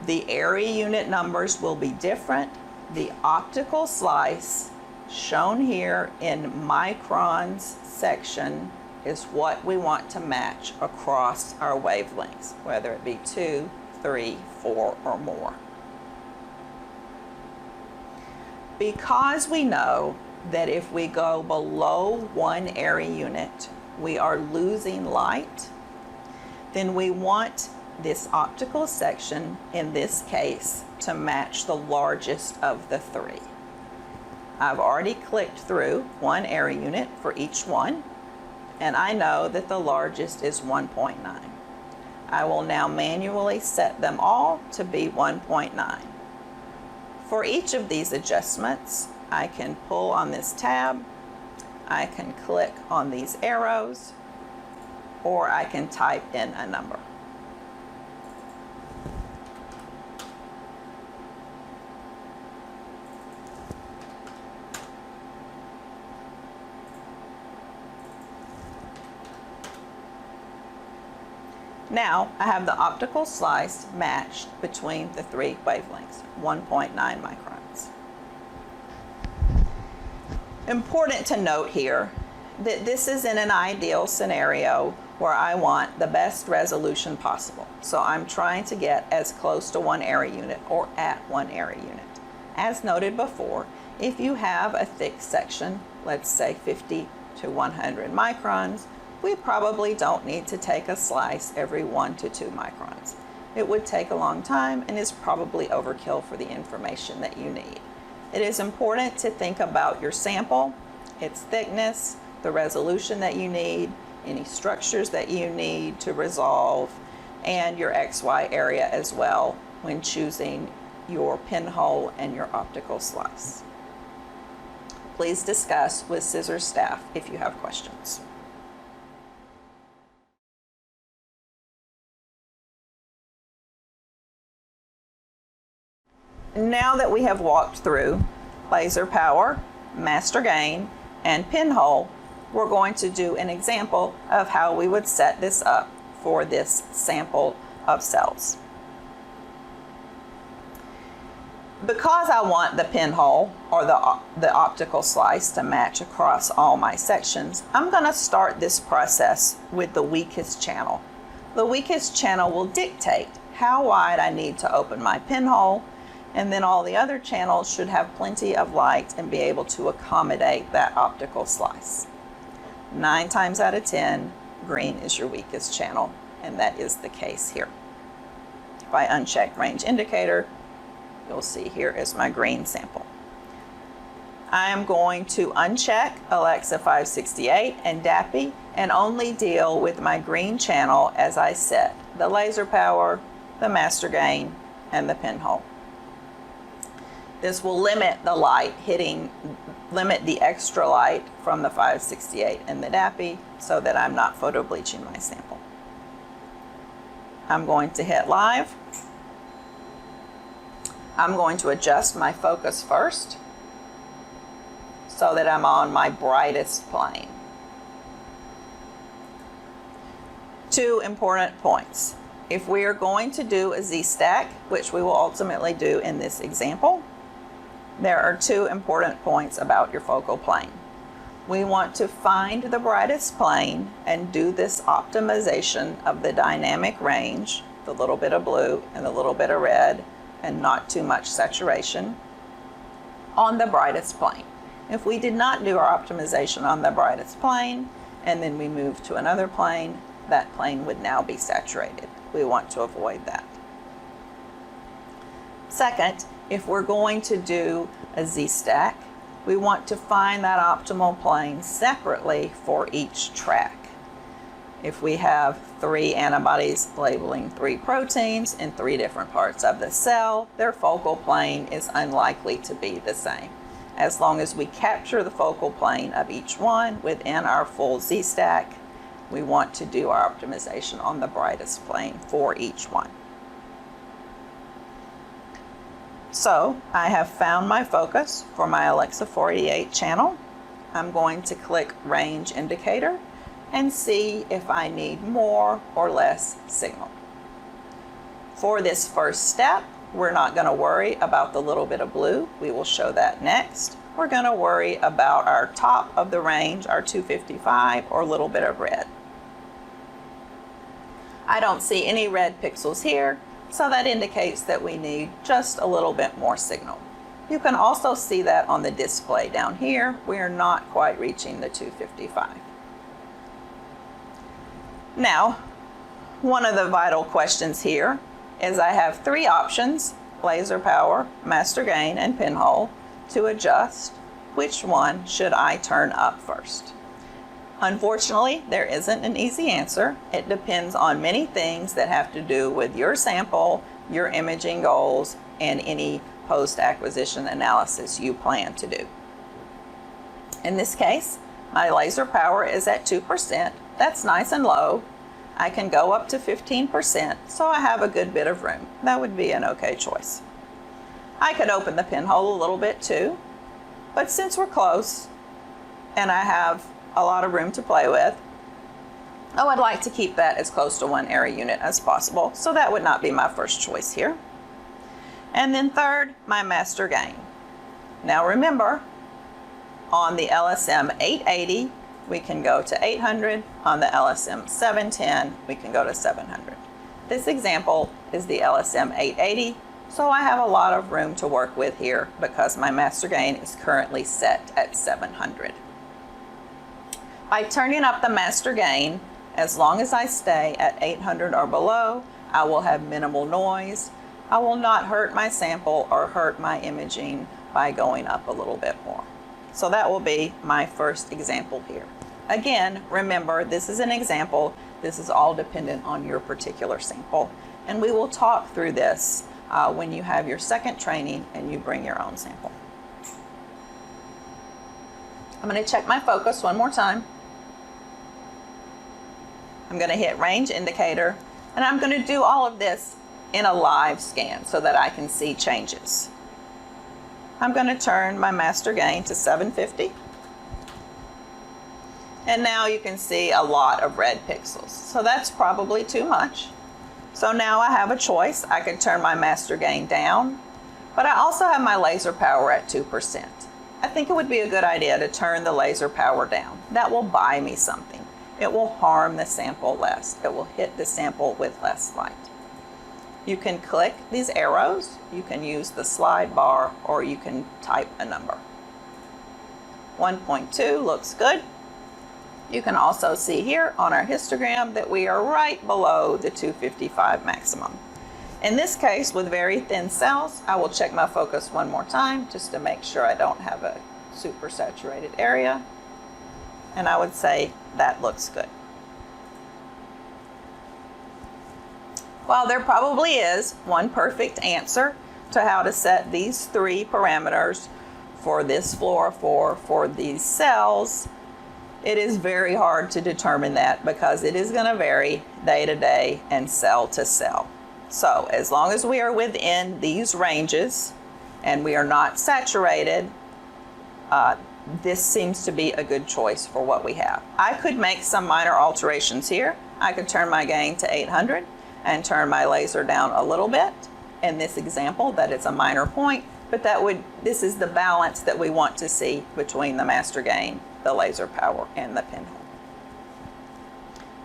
the area unit numbers will be different. The optical slice shown here in microns section is what we want to match across our wavelengths, whether it be 2, 3, 4, or more. Because we know that if we go below 1 area unit, we are losing light, then we want this optical section, in this case, to match the largest of the 3. I've already clicked through 1 area unit for each one, and I know that the largest is 1.9. I will now manually set them all to be 1.9. For each of these adjustments, I can pull on this tab, I can click on these arrows, or I can type in a number. Now I have the optical slice matched between the 3 wavelengths, 1.9 microns. Important to note here that this is in an ideal scenario where I want the best resolution possible. So I'm trying to get as close to 1 area unit or at 1 area unit. As noted before, if you have a thick section, let's say 50 to 100 microns, we probably don't need to take a slice every 1 to 2 microns. It would take a long time and is probably overkill for the information that you need. It is important to think about your sample, its thickness, the resolution that you need, any structures that you need to resolve, and your XY area as well when choosing your pinhole and your optical slice. Please discuss with scissors staff if you have questions. Now that we have walked through laser power, master gain, and pinhole, we're going to do an example of how we would set this up for this sample of cells. Because I want the pinhole or the optical slice to match across all my sections, I'm going to start this process with the weakest channel. The weakest channel will dictate how wide I need to open my pinhole, and then all the other channels should have plenty of light and be able to accommodate that optical slice. 9 times out of 10, green is your weakest channel, and that is the case here. If I uncheck range indicator, you'll see here is my green sample. I am going to uncheck Alexa 568 and DAPI and only deal with my green channel as I set the laser power, the master gain, and the pinhole. This will limit the light limit the extra light from the 568 and the DAPI so that I'm not photo bleaching my sample. I'm going to hit live. I'm going to adjust my focus first so that I'm on my brightest plane. 2 important points. If we are going to do a Z-stack, which we will ultimately do in this example, there are 2 important points about your focal plane. We want to find the brightest plane and do this optimization of the dynamic range, the little bit of blue and the little bit of red, and not too much saturation, on the brightest plane. If we did not do our optimization on the brightest plane, and then we move to another plane, that plane would now be saturated. We want to avoid that. Second, if we're going to do a Z-stack, we want to find that optimal plane separately for each track. If we have 3 antibodies labeling 3 proteins in 3 different parts of the cell, their focal plane is unlikely to be the same. As long as we capture the focal plane of each one within our full Z-stack, we want to do our optimization on the brightest plane for each one. So I have found my focus for my Alexa 488 channel. I'm going to click range indicator and see if I need more or less signal. For this first step, we're not going to worry about the little bit of blue. We will show that next. We're going to worry about our top of the range, our 255, or a little bit of red. I don't see any red pixels here, so that indicates that we need just a little bit more signal. You can also see that on the display down here. We are not quite reaching the 255. Now, one of the vital questions here is I have 3 options, laser power, master gain, and pinhole, to adjust. Which one should I turn up first? Unfortunately, there isn't an easy answer. It depends on many things that have to do with your sample, your imaging goals, and any post-acquisition analysis you plan to do. In this case, my laser power is at 2%. That's nice and low. I can go up to 15%, so I have a good bit of room. That would be an okay choice. I could open the pinhole a little bit too, but since we're close and I have a lot of room to play with, I would like to keep that as close to 1 area unit as possible, so that would not be my first choice here. And then third, my master gain. Now remember, on the LSM 880, we can go to 800. On the LSM 710, we can go to 700. This example is the LSM 880, so I have a lot of room to work with here because my master gain is currently set at 700. By turning up the master gain, as long as I stay at 800 or below, I will have minimal noise. I will not hurt my sample or hurt my imaging by going up a little bit more. So that will be my first example here. Again, remember, this is an example. This is all dependent on your particular sample. And we will talk through this when you have your second training and you bring your own sample. I'm going to check my focus one more time. I'm going to hit range indicator, and I'm going to do all of this in a live scan so that I can see changes. I'm going to turn my master gain to 750. And now you can see a lot of red pixels. So that's probably too much. So now I have a choice. I could turn my master gain down, but I also have my laser power at 2%. I think it would be a good idea to turn the laser power down. That will buy me something. it will harm the sample less. It will hit the sample with less light. You can click these arrows, you can use the slide bar, or you can type a number. 1.2 looks good. You can also see here on our histogram that we are right below the 255 maximum. In this case, with very thin cells, I will check my focus one more time just to make sure I don't have a super saturated area. And I would say that looks good. While there probably is one perfect answer to how to set these three parameters for this fluorophore for these cells, it is very hard to determine that because it is going to vary day to day and cell to cell. So as long as we are within these ranges and we are not saturated, this seems to be a good choice for what we have. I could make some minor alterations here. I could turn my gain to 800 and turn my laser down a little bit. In this example, that is a minor point, but this is the balance that we want to see between the master gain, the laser power, and the pinhole.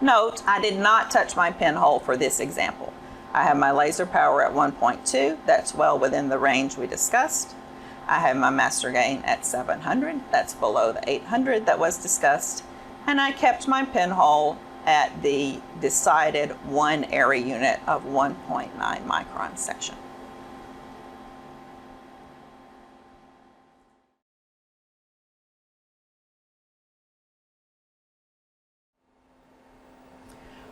Note, I did not touch my pinhole for this example. I have my laser power at 1.2, that's well within the range we discussed. I have my master gain at 700, that's below the 800 that was discussed. And I kept my pinhole at the decided 1 area unit of 1.9 micron section.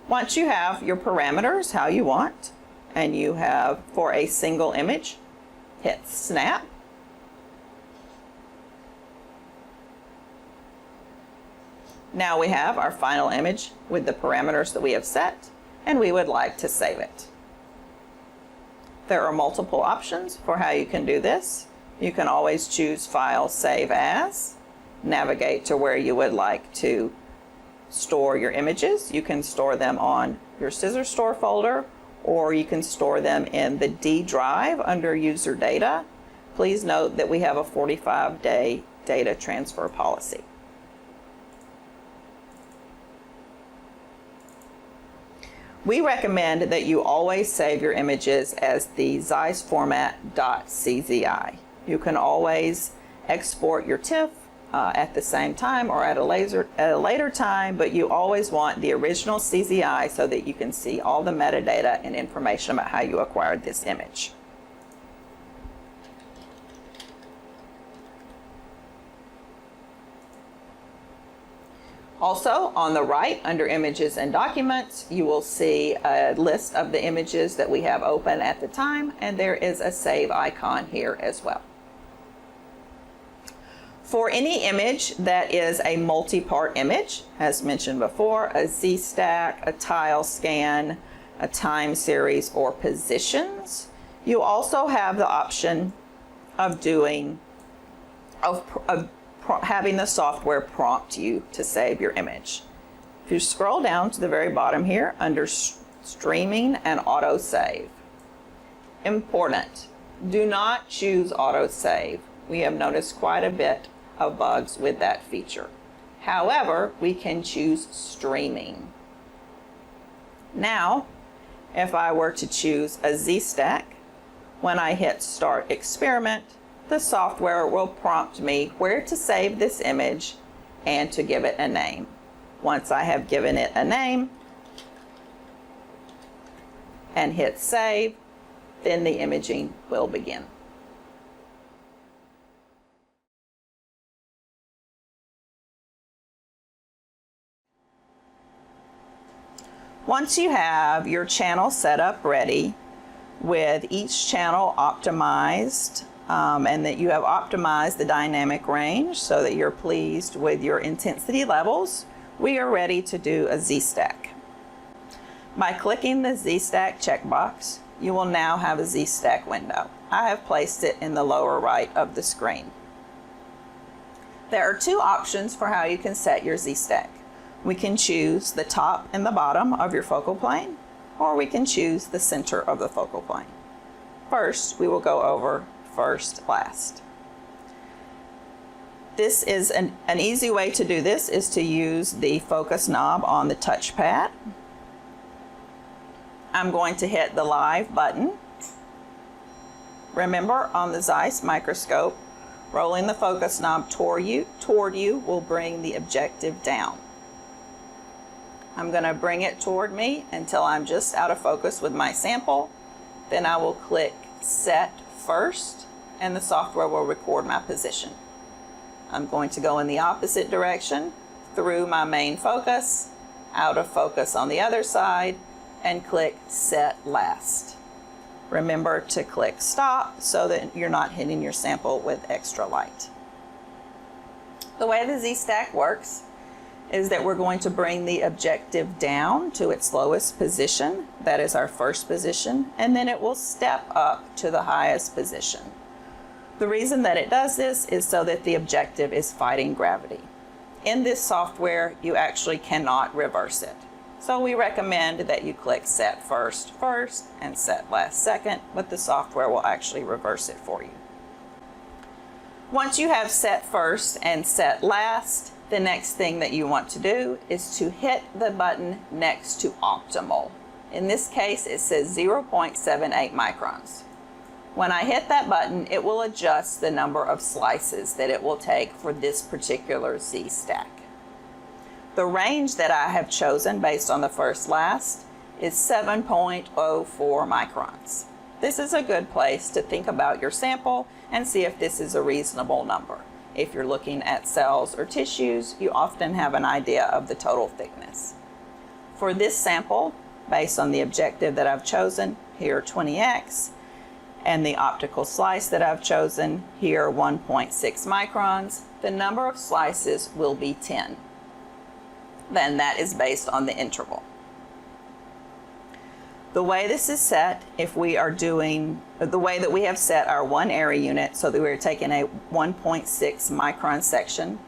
Once you have your parameters how you want, and you have for a single image, hit snap. Now we have our final image with the parameters that we have set, and we would like to save it. There are multiple options for how you can do this. You can always choose File, Save As, navigate to where you would like to store your images. You can store them on your Scissor Store folder, or you can store them in the D drive under User Data. Please note that we have a 45-day data transfer policy. We recommend that you always save your images as the Zeiss format .czi. You can always export your TIFF at the same time or at a later time, but you always want the original CZI so that you can see all the metadata and information about how you acquired this image. Also, on the right, under Images and Documents, you will see a list of the images that we have open at the time, and there is a save icon here as well. For any image that is a multi-part image, as mentioned before, a Z-stack, a tile scan, a time series, or positions, you also have the option of having the software prompt you to save your image. If you scroll down to the very bottom here under Streaming and Auto Save. Important, do not choose Auto Save. We have noticed quite a bit of bugs with that feature. However, we can choose Streaming. Now, if I were to choose a Z-stack, when I hit Start Experiment, the software will prompt me where to save this image and to give it a name. Once I have given it a name and hit Save, then the imaging will begin. Once you have your channel set up ready with each channel optimized, and that you have optimized the dynamic range so that you're pleased with your intensity levels, we are ready to do a Z-stack. By clicking the Z-stack checkbox, you will now have a Z-stack window. I have placed it in the lower right of the screen. There are two options for how you can set your Z-stack. We can choose the top and the bottom of your focal plane, or we can choose the center of the focal plane. First, we will go over first last. This is an easy way to do this is to use the focus knob on the touchpad. I'm going to hit the live button. Remember, on the Zeiss microscope, rolling the focus knob toward you will bring the objective down. I'm going to bring it toward me until I'm just out of focus with my sample. Then I will click Set First, and the software will record my position. I'm going to go in the opposite direction through my main focus, out of focus on the other side, and click Set Last. Remember to click Stop so that you're not hitting your sample with extra light. The way the Z-Stack works is that we're going to bring the objective down to its lowest position. That is our first position, and then it will step up to the highest position. The reason that it does this is so that the objective is fighting gravity. In this software, you actually cannot reverse it. So we recommend that you click Set First and Set Last second, but the software will actually reverse it for you. Once you have Set First and Set Last, the next thing that you want to do is to hit the button next to Optimal. In this case, it says 0.78 microns. When I hit that button, it will adjust the number of slices that it will take for this particular Z-Stack. The range that I have chosen based on the first last is 7.04 microns. This is a good place to think about your sample and see if this is a reasonable number. If you're looking at cells or tissues, you often have an idea of the total thickness. For this sample, based on the objective that I've chosen, here 20x, and the optical slice that I've chosen, here 1.6 microns, the number of slices will be 10. Then that is based on the interval. The way this is set, if we are doing, the way that we have set our 1 area unit so that we're taking a 1.6 micron section,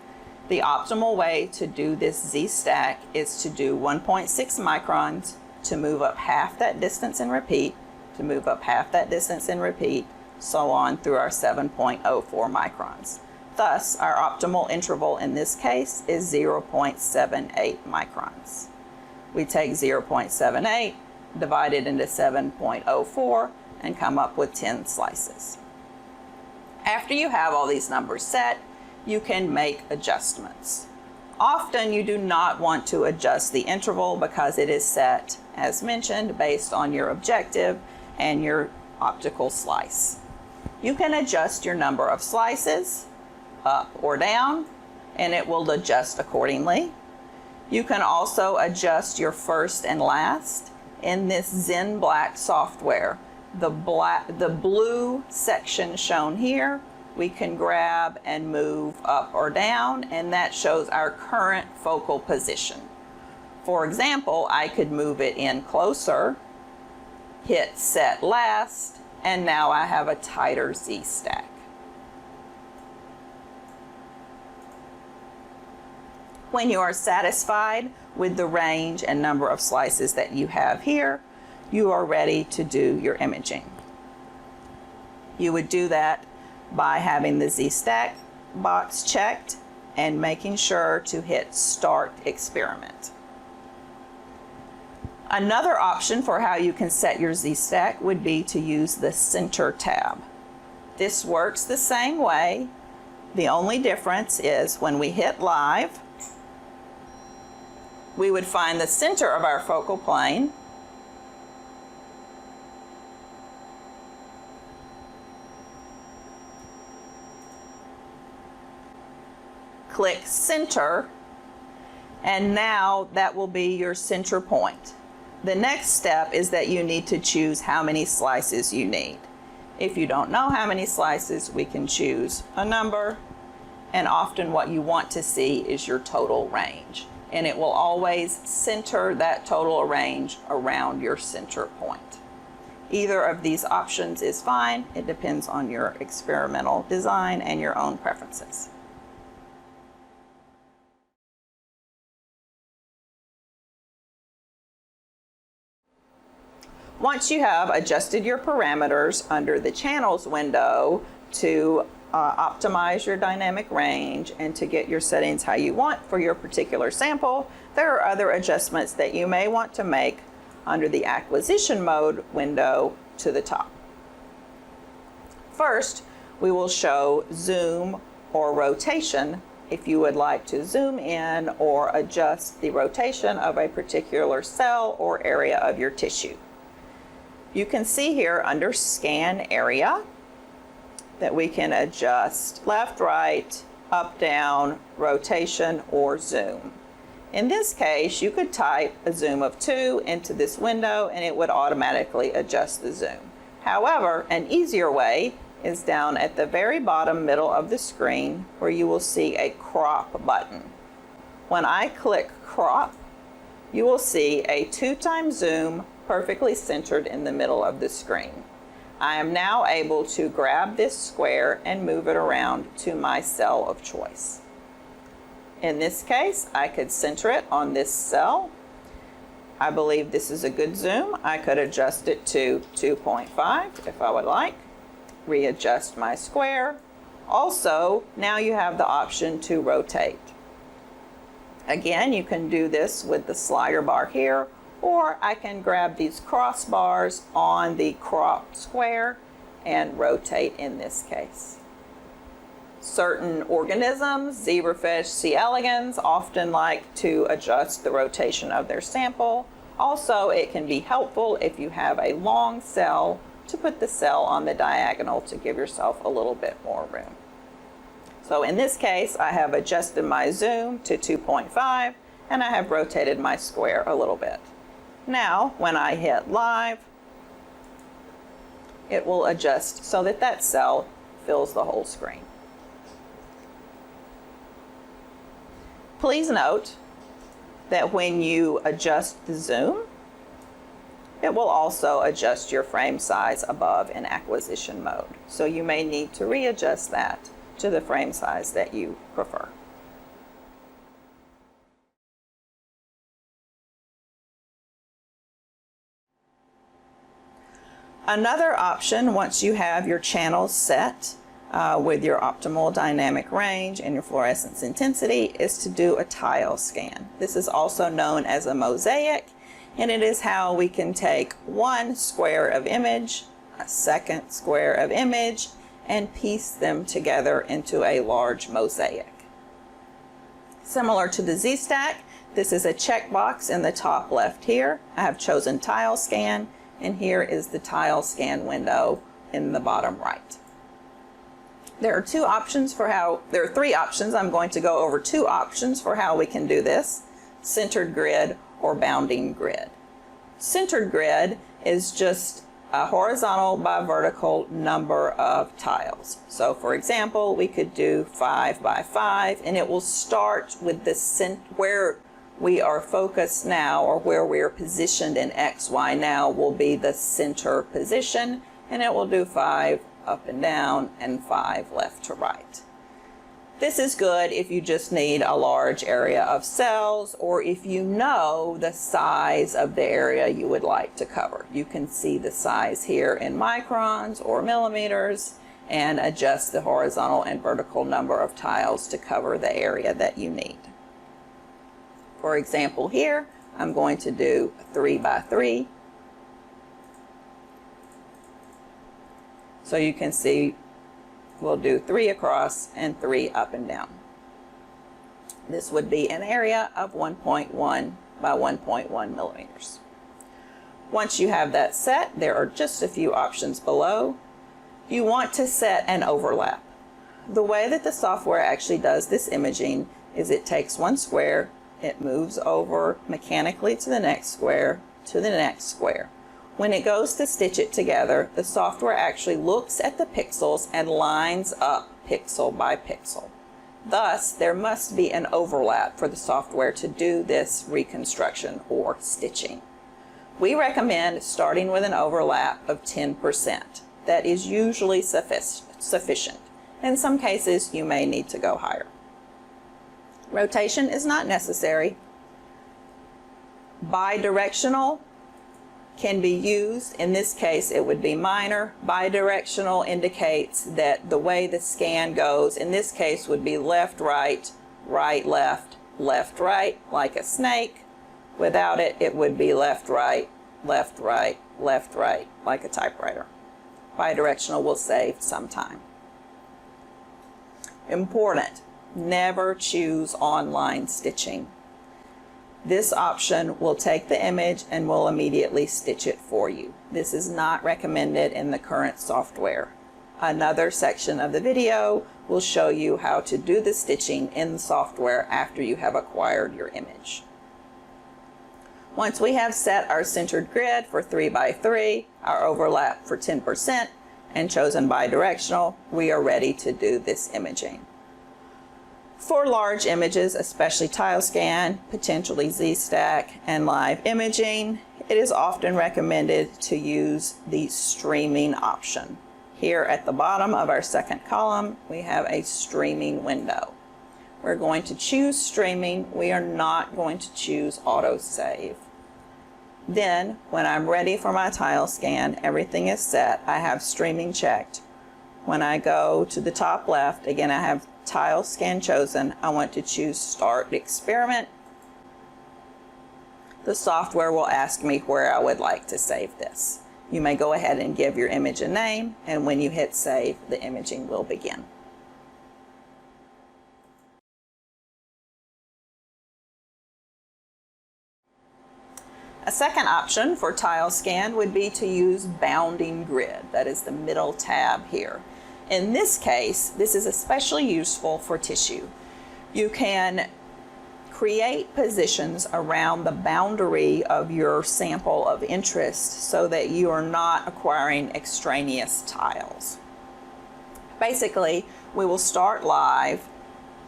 the optimal way to do this Z-Stack is to do 1.6 microns to move up half that distance and repeat, to move up half that distance and repeat, so on through our 7.04 microns. Thus, our optimal interval in this case is 0.78 microns. We take 0.78, divide it into 7.04, and come up with 10 slices. After you have all these numbers set, you can make adjustments. Often you do not want to adjust the interval because it is set, as mentioned, based on your objective and your optical slice. You can adjust your number of slices up or down, and it will adjust accordingly. You can also adjust your first and last. In this Zen Black software, the blue section shown here, we can grab and move up or down, and that shows our current focal position. For example, I could move it in closer, hit Set Last, and now I have a tighter Z-Stack. When you are satisfied with the range and number of slices that you have here, you are ready to do your imaging. You would do that by having the Z-Stack box checked and making sure to hit Start Experiment. Another option for how you can set your Z-Stack would be to use the Center tab. This works the same way. The only difference is when we hit Live, we would find the center of our focal plane, click Center, and now that will be your center point. The next step is that you need to choose how many slices you need. If you don't know how many slices, we can choose a number, and often what you want to see is your total range. And it will always center that total range around your center point. Either of these options is fine. It depends on your experimental design and your own preferences. Once you have adjusted your parameters under the channels window to optimize your dynamic range and to get your settings how you want for your particular sample, there are other adjustments that you may want to make under the acquisition mode window to the top. First, we will show zoom or rotation if you would like to zoom in or adjust the rotation of a particular cell or area of your tissue. You can see here under scan area that we can adjust left, right, up, down, rotation, or zoom. In this case, you could type a zoom of 2 into this window and it would automatically adjust the zoom. However, an easier way is down at the very bottom middle of the screen where you will see a crop button. When I click crop, you will see a 2x zoom perfectly centered in the middle of the screen. I am now able to grab this square and move it around to my cell of choice. In this case, I could center it on this cell. I believe this is a good zoom. I could adjust it to 2.5 if I would like. Readjust my square. Also, now you have the option to rotate. Again, you can do this with the slider bar here, or I can grab these crossbars on the cropped square and rotate in this case. Certain organisms, zebrafish, C. elegans, often like to adjust the rotation of their sample. Also, it can be helpful if you have a long cell to put the cell on the diagonal to give yourself a little bit more room. So in this case, I have adjusted my zoom to 2.5 and I have rotated my square a little bit. Now, when I hit live, it will adjust so that that cell fills the whole screen. Please note that when you adjust the zoom, it will also adjust your frame size above in acquisition mode. So you may need to readjust that to the frame size that you prefer. Another option, once you have your channels set with your optimal dynamic range and your fluorescence intensity, is to do a tile scan. This is also known as a mosaic, and it is how we can take one square of image, a second square of image, and piece them together into a large mosaic. Similar to the Z-Stack, this is a checkbox in the top left here. I have chosen tile scan, and here is the tile scan window in the bottom right. There are three options. I'm going to go over 2 options for how we can do this: centered grid or bounding grid. Centered grid is just a horizontal by vertical number of tiles. So for example, we could do 5 by 5, and it will start with the where we are focused now, or where we are positioned in XY now will be the center position, and it will do 5 up and down and 5 left to right. This is good if you just need a large area of cells, or if you know the size of the area you would like to cover. You can see the size here in microns or millimeters and adjust the horizontal and vertical number of tiles to cover the area that you need. For example, here I'm going to do 3 by 3. So you can see we'll do 3 across and 3 up and down. This would be an area of 1.1 by 1.1 millimeters. Once you have that set, there are just a few options below. You want to set an overlap. The way that the software actually does this imaging is it takes one square, it moves over mechanically to the next square, to the next square. When it goes to stitch it together, the software actually looks at the pixels and lines up pixel by pixel. Thus, there must be an overlap for the software to do this reconstruction or stitching. We recommend starting with an overlap of 10%. That is usually sufficient. In some cases, you may need to go higher. Rotation is not necessary. Bidirectional can be used. In this case, it would be minor. Bidirectional indicates that the way the scan goes, in this case, would be left, right, right, left, left, right, like a snake. Without it, it would be left, right, left, right, left, right, like a typewriter. Bidirectional will save some time. Important, never choose online stitching. This option will take the image and will immediately stitch it for you. This is not recommended in the current software. Another section of the video will show you how to do the stitching in the software after you have acquired your image. Once we have set our centered grid for 3x3, our overlap for 10%, and chosen bidirectional, we are ready to do this imaging. For large images, especially tile scan, potentially Z-stack, and live imaging, it is often recommended to use the streaming option. Here at the bottom of our second column, we have a streaming window. We're going to choose streaming. We are not going to choose autosave. Then, when I'm ready for my tile scan, everything is set. I have streaming checked. When I go to the top left, again, I have tile scan chosen. I want to choose Start Experiment. The software will ask me where I would like to save this. You may go ahead and give your image a name, and when you hit save, the imaging will begin. A second option for tile scan would be to use bounding grid. That is the middle tab here. In this case, this is especially useful for tissue. You can create positions around the boundary of your sample of interest so that you are not acquiring extraneous tiles. Basically, we will start live,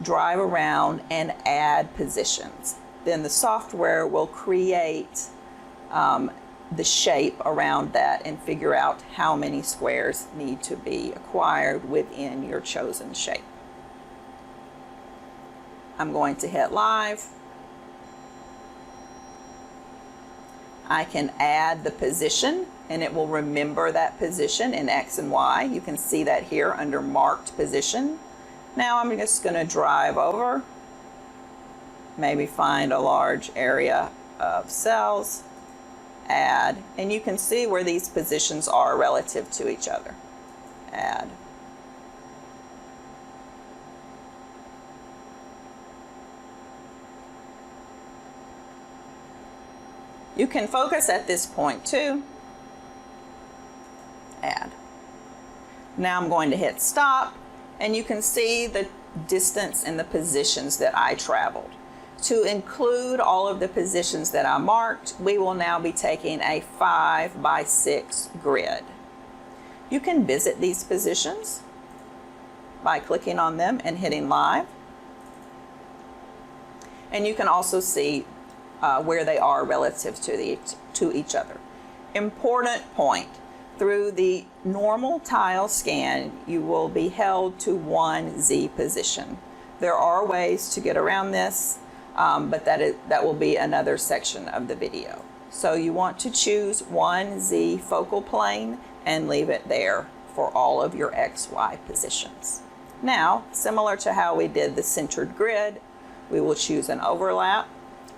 drive around, and add positions. Then the software will create the shape around that and figure out how many squares need to be acquired within your chosen shape. I'm going to hit live. I can add the position and it will remember that position in X and Y. You can see that here under marked position. Now I'm just going to drive over, maybe find a large area of cells, add, and you can see where these positions are relative to each other. Add. You can focus at this point too. Add. Now I'm going to hit stop, and you can see the distance and the positions that I traveled. To include all of the positions that I marked, we will now be taking a 5x6 grid. You can visit these positions by clicking on them and hitting live. And you can also see where they are relative to each other. Important point, through the normal tile scan, you will be held to one Z position. There are ways to get around this, but that will be another section of the video. So you want to choose one Z focal plane and leave it there for all of your XY positions. Now, similar to how we did the centered grid, we will choose an overlap.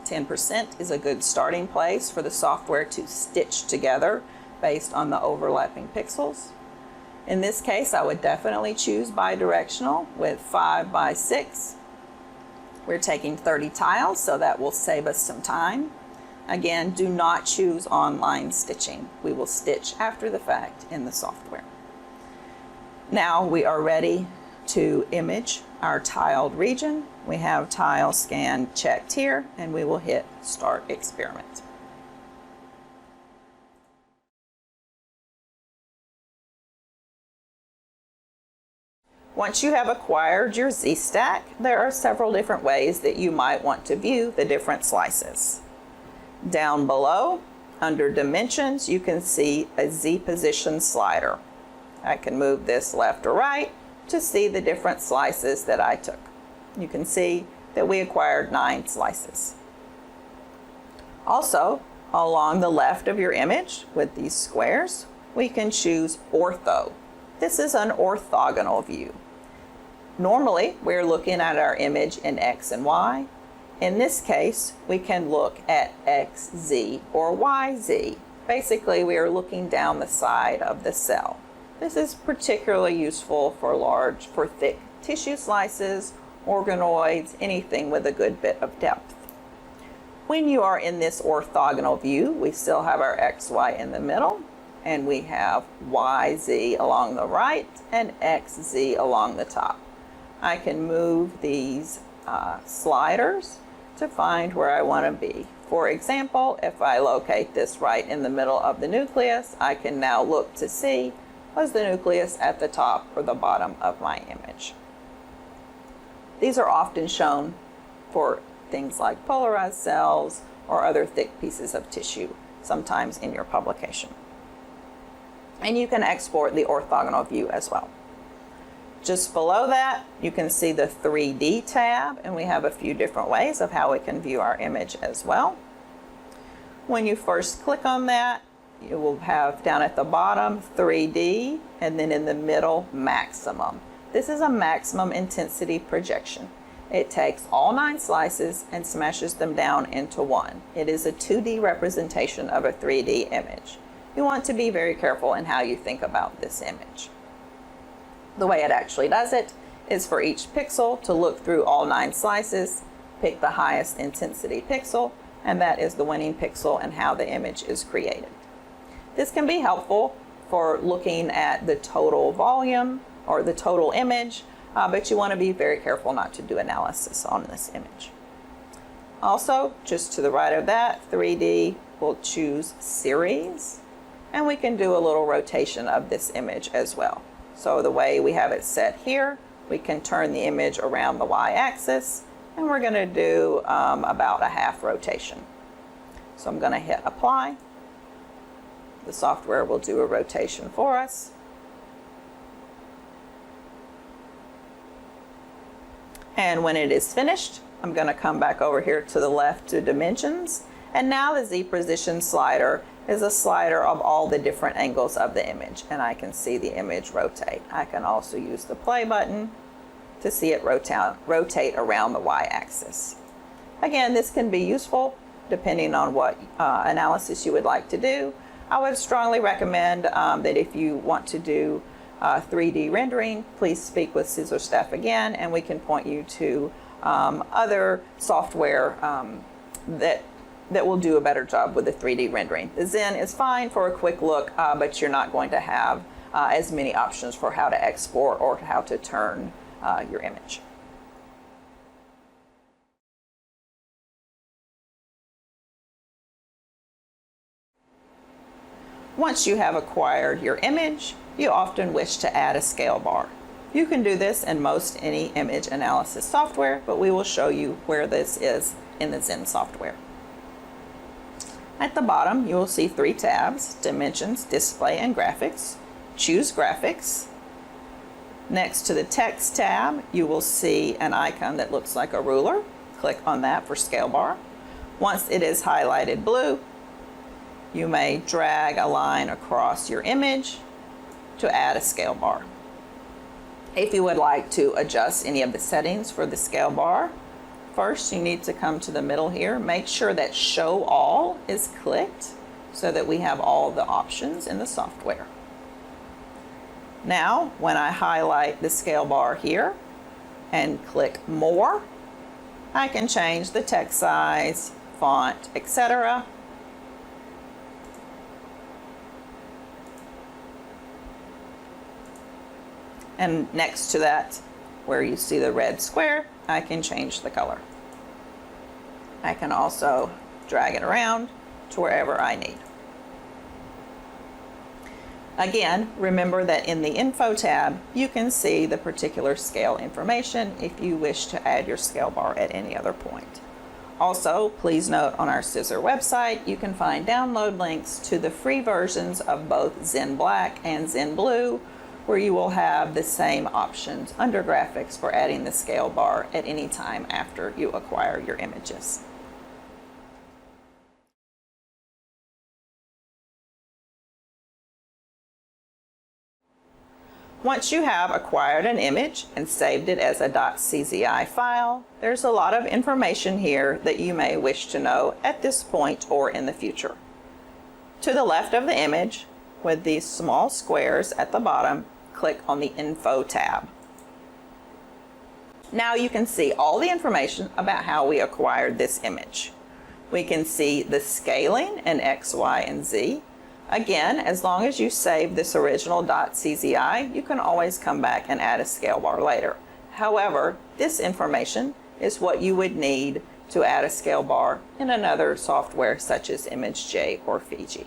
10% is a good starting place for the software to stitch together based on the overlapping pixels. In this case, I would definitely choose bidirectional with 5x6. We're taking 30 tiles, so that will save us some time. Again, do not choose online stitching. We will stitch after the fact in the software. Now we are ready to image our tiled region. We have tile scan checked here, and we will hit Start Experiment. Once you have acquired your Z-stack, there are several different ways that you might want to view the different slices. Down below, under Dimensions, you can see a Z position slider. I can move this left or right to see the different slices that I took. You can see that we acquired 9 slices. Also, Along the left of your image with these squares, we can choose ortho. This is an orthogonal view. Normally, we're looking at our image in X and Y. In this case, we can look at XZ or YZ. Basically, we are looking down the side of the cell. This is particularly useful for thick tissue slices, organoids, anything with a good bit of depth. When you are in this orthogonal view, we still have our XY in the middle, and we have YZ along the right and XZ along the top. I can move these sliders to find where I want to be. For example, if I locate this right in the middle of the nucleus, I can now look to see, was the nucleus at the top or the bottom of my image. These are often shown for things like polarized cells or other thick pieces of tissue, sometimes in your publication. And you can export the orthogonal view as well. Just below that, you can see the 3D tab, and we have a few different ways of how we can view our image as well. When you first click on that, you will have down at the bottom 3D, and then in the middle, maximum. This is a maximum intensity projection. It takes all 9 slices and smashes them down into one. It is a 2D representation of a 3D image. You want to be very careful in how you think about this image. The way it actually does it is for each pixel to look through all 9 slices, pick the highest intensity pixel, and that is the winning pixel and how the image is created. This can be helpful for looking at the total volume or the total image, but you want to be very careful not to do analysis on this image. Also, just to the right of that, 3D, we'll choose series, and we can do a little rotation of this image as well. So the way we have it set here, we can turn the image around the y-axis, and we're going to do about a half rotation. So I'm going to hit apply. The software will do a rotation for us. And when it is finished, I'm going to come back over here to the left to dimensions. And now the Z position slider is a slider of all the different angles of the image, and I can see the image rotate. I can also use the play button to see it rotate around the y-axis. Again, this can be useful depending on what analysis you would like to do. I would strongly recommend that if you want to do 3D rendering, please speak with Scissor Staff again, and we can point you to other software that will do a better job with the 3D rendering. The Zen is fine for a quick look, but you're not going to have as many options for how to export or how to turn your image. Once you have acquired your image, you often wish to add a scale bar. You can do this in most any image analysis software, but we will show you where this is in the Zen software. At the bottom, you will see 3 tabs: Dimensions, Display, and Graphics. Choose Graphics. Next to the Text tab, you will see an icon that looks like a ruler. Click on that for scale bar. Once it is highlighted blue, you may drag a line across your image to add a scale bar. If you would like to adjust any of the settings for the scale bar, first you need to come to the middle here. Make sure that Show All is clicked so that we have all the options in the software. Now, when I highlight the scale bar here and click More, I can change the text size, font, etc. And next to that, where you see the red square, I can change the color. I can also drag it around to wherever I need. Again, remember that in the Info tab, you can see the particular scale information if you wish to add your scale bar at any other point. Also, please note on our Scissor website, you can find download links to the free versions of both Zen Black and Zen Blue, where you will have the same options under graphics for adding the scale bar at any time after you acquire your images. Once you have acquired an image and saved it as a .czi file, there's a lot of information here that you may wish to know at this point or in the future. To the left of the image, with these small squares at the bottom, click on the Info tab. Now you can see all the information about how we acquired this image. We can see the scaling in X, Y, and Z. Again, as long as you save this original .czi, you can always come back and add a scale bar later. However, this information is what you would need to add a scale bar in another software such as ImageJ or Fiji.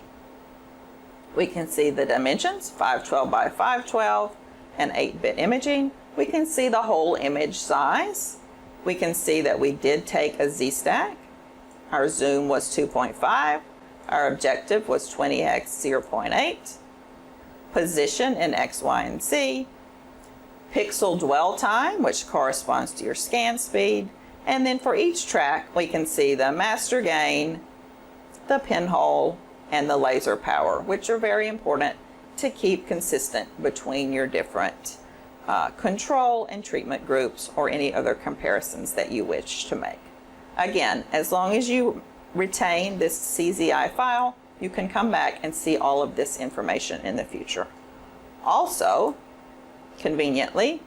We can see the dimensions, 512 by 512 and 8-bit imaging. We can see the whole image size. We can see that we did take a Z-stack. Our zoom was 2.5. Our objective was 20x 0.8. Position in X, Y, and Z. Pixel dwell time, which corresponds to your scan speed. And then for each track, we can see the master gain, the pinhole, and the laser power, which are very important to keep consistent between your different control and treatment groups or any other comparisons that you wish to make. Again, as long as you retain this CZI file, you can come back and see all of this information in the future. Also, conveniently,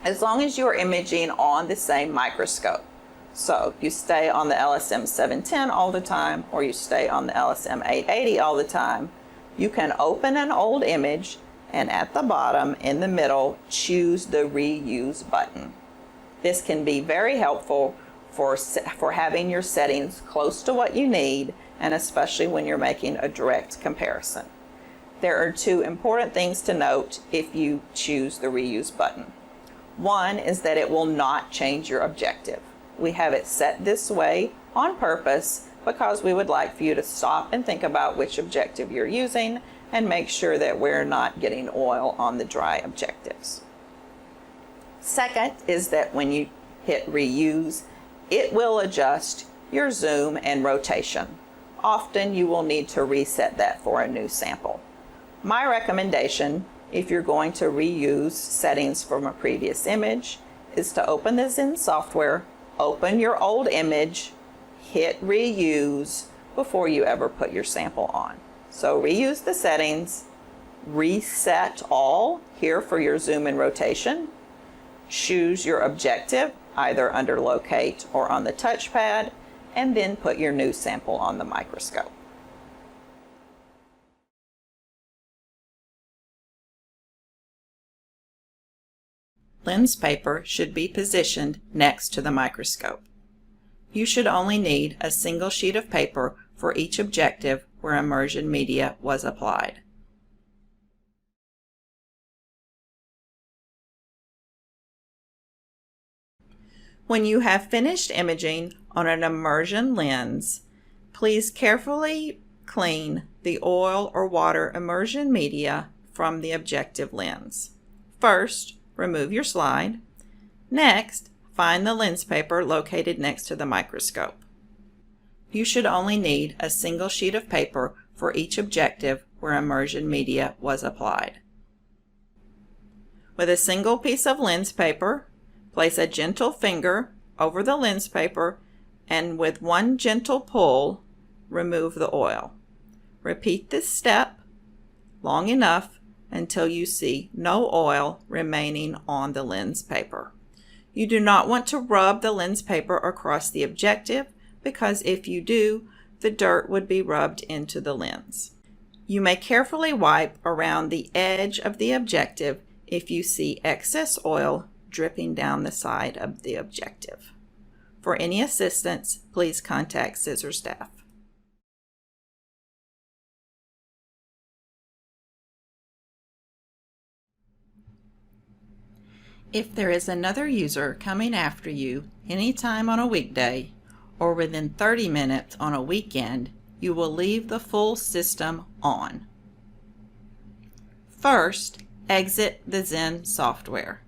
as long as you're imaging on the same microscope, so you stay on the LSM 710 all the time or you stay on the LSM 880 all the time, you can open an old image and at the bottom in the middle choose the reuse button. This can be very helpful for having your settings close to what you need, and especially when you're making a direct comparison. There are two important things to note if you choose the reuse button. One is that it will not change your objective. We have it set this way on purpose because we would like for you to stop and think about which objective you're using and make sure that we're not getting oil on the dry objectives. Second is that when you hit reuse, it will adjust your zoom and rotation. Often you will need to reset that for a new sample. My recommendation, if you're going to reuse settings from a previous image, is to open the Zen software, open your old image, hit reuse before you ever put your sample on. So reuse the settings, reset all here for your zoom and rotation, choose your objective either under locate or on the touchpad, and then put your new sample on the microscope. Lens paper should be positioned next to the microscope. You should only need a single sheet of paper for each objective where immersion media was applied. When you have finished imaging on an immersion lens, please carefully clean the oil or water immersion media from the objective lens. First, remove your slide. Next, find the lens paper located next to the microscope. You should only need a single sheet of paper for each objective where immersion media was applied. With a single piece of lens paper, place a gentle finger over the lens paper and with one gentle pull, remove the oil. Repeat this step long enough until you see no oil remaining on the lens paper. You do not want to rub the lens paper across the objective because if you do, the dirt would be rubbed into the lens. You may carefully wipe around the edge of the objective if you see excess oil dripping down the side of the objective. For any assistance, please contact Scissor staff. If there is another user coming after you anytime on a weekday or within 30 minutes on a weekend, you will leave the full system on. First, exit the Zen software.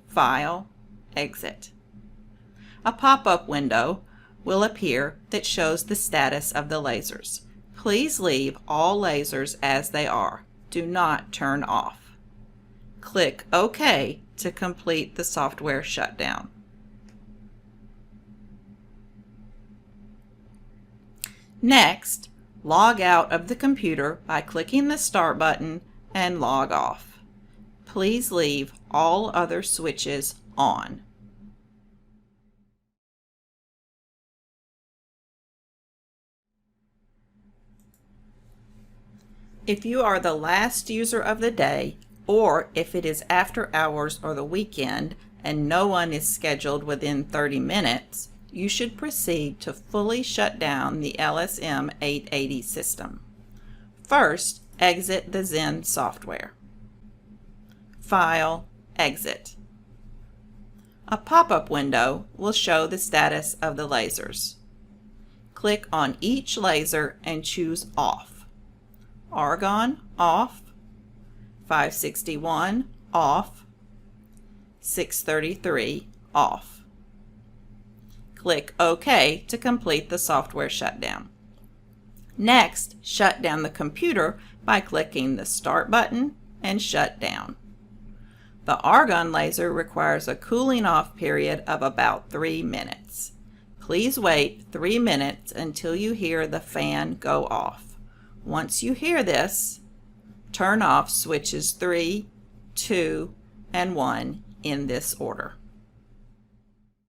File, Exit. A pop-up window will appear that shows the status of the lasers. Please leave all lasers as they are. Do not turn off. Click OK to complete the software shutdown. Next, log out of the computer by clicking the Start button and log off. Please leave all other switches on. If you are the last user of the day, or if it is after hours or the weekend and no one is scheduled within 30 minutes, you should proceed to fully shut down the LSM 880 system. First, exit the Zen software. File, Exit. A pop-up window will show the status of the lasers. Click on each laser and choose Off. Argon, off. 561, off. 633, off. Click OK to complete the software shutdown. Next, shut down the computer by clicking the Start button and Shut Down. The argon laser requires a cooling off period of about 3 minutes. Please wait 3 minutes until you hear the fan go off. Once you hear this, turn off switches 3, 2, and 1 in this order.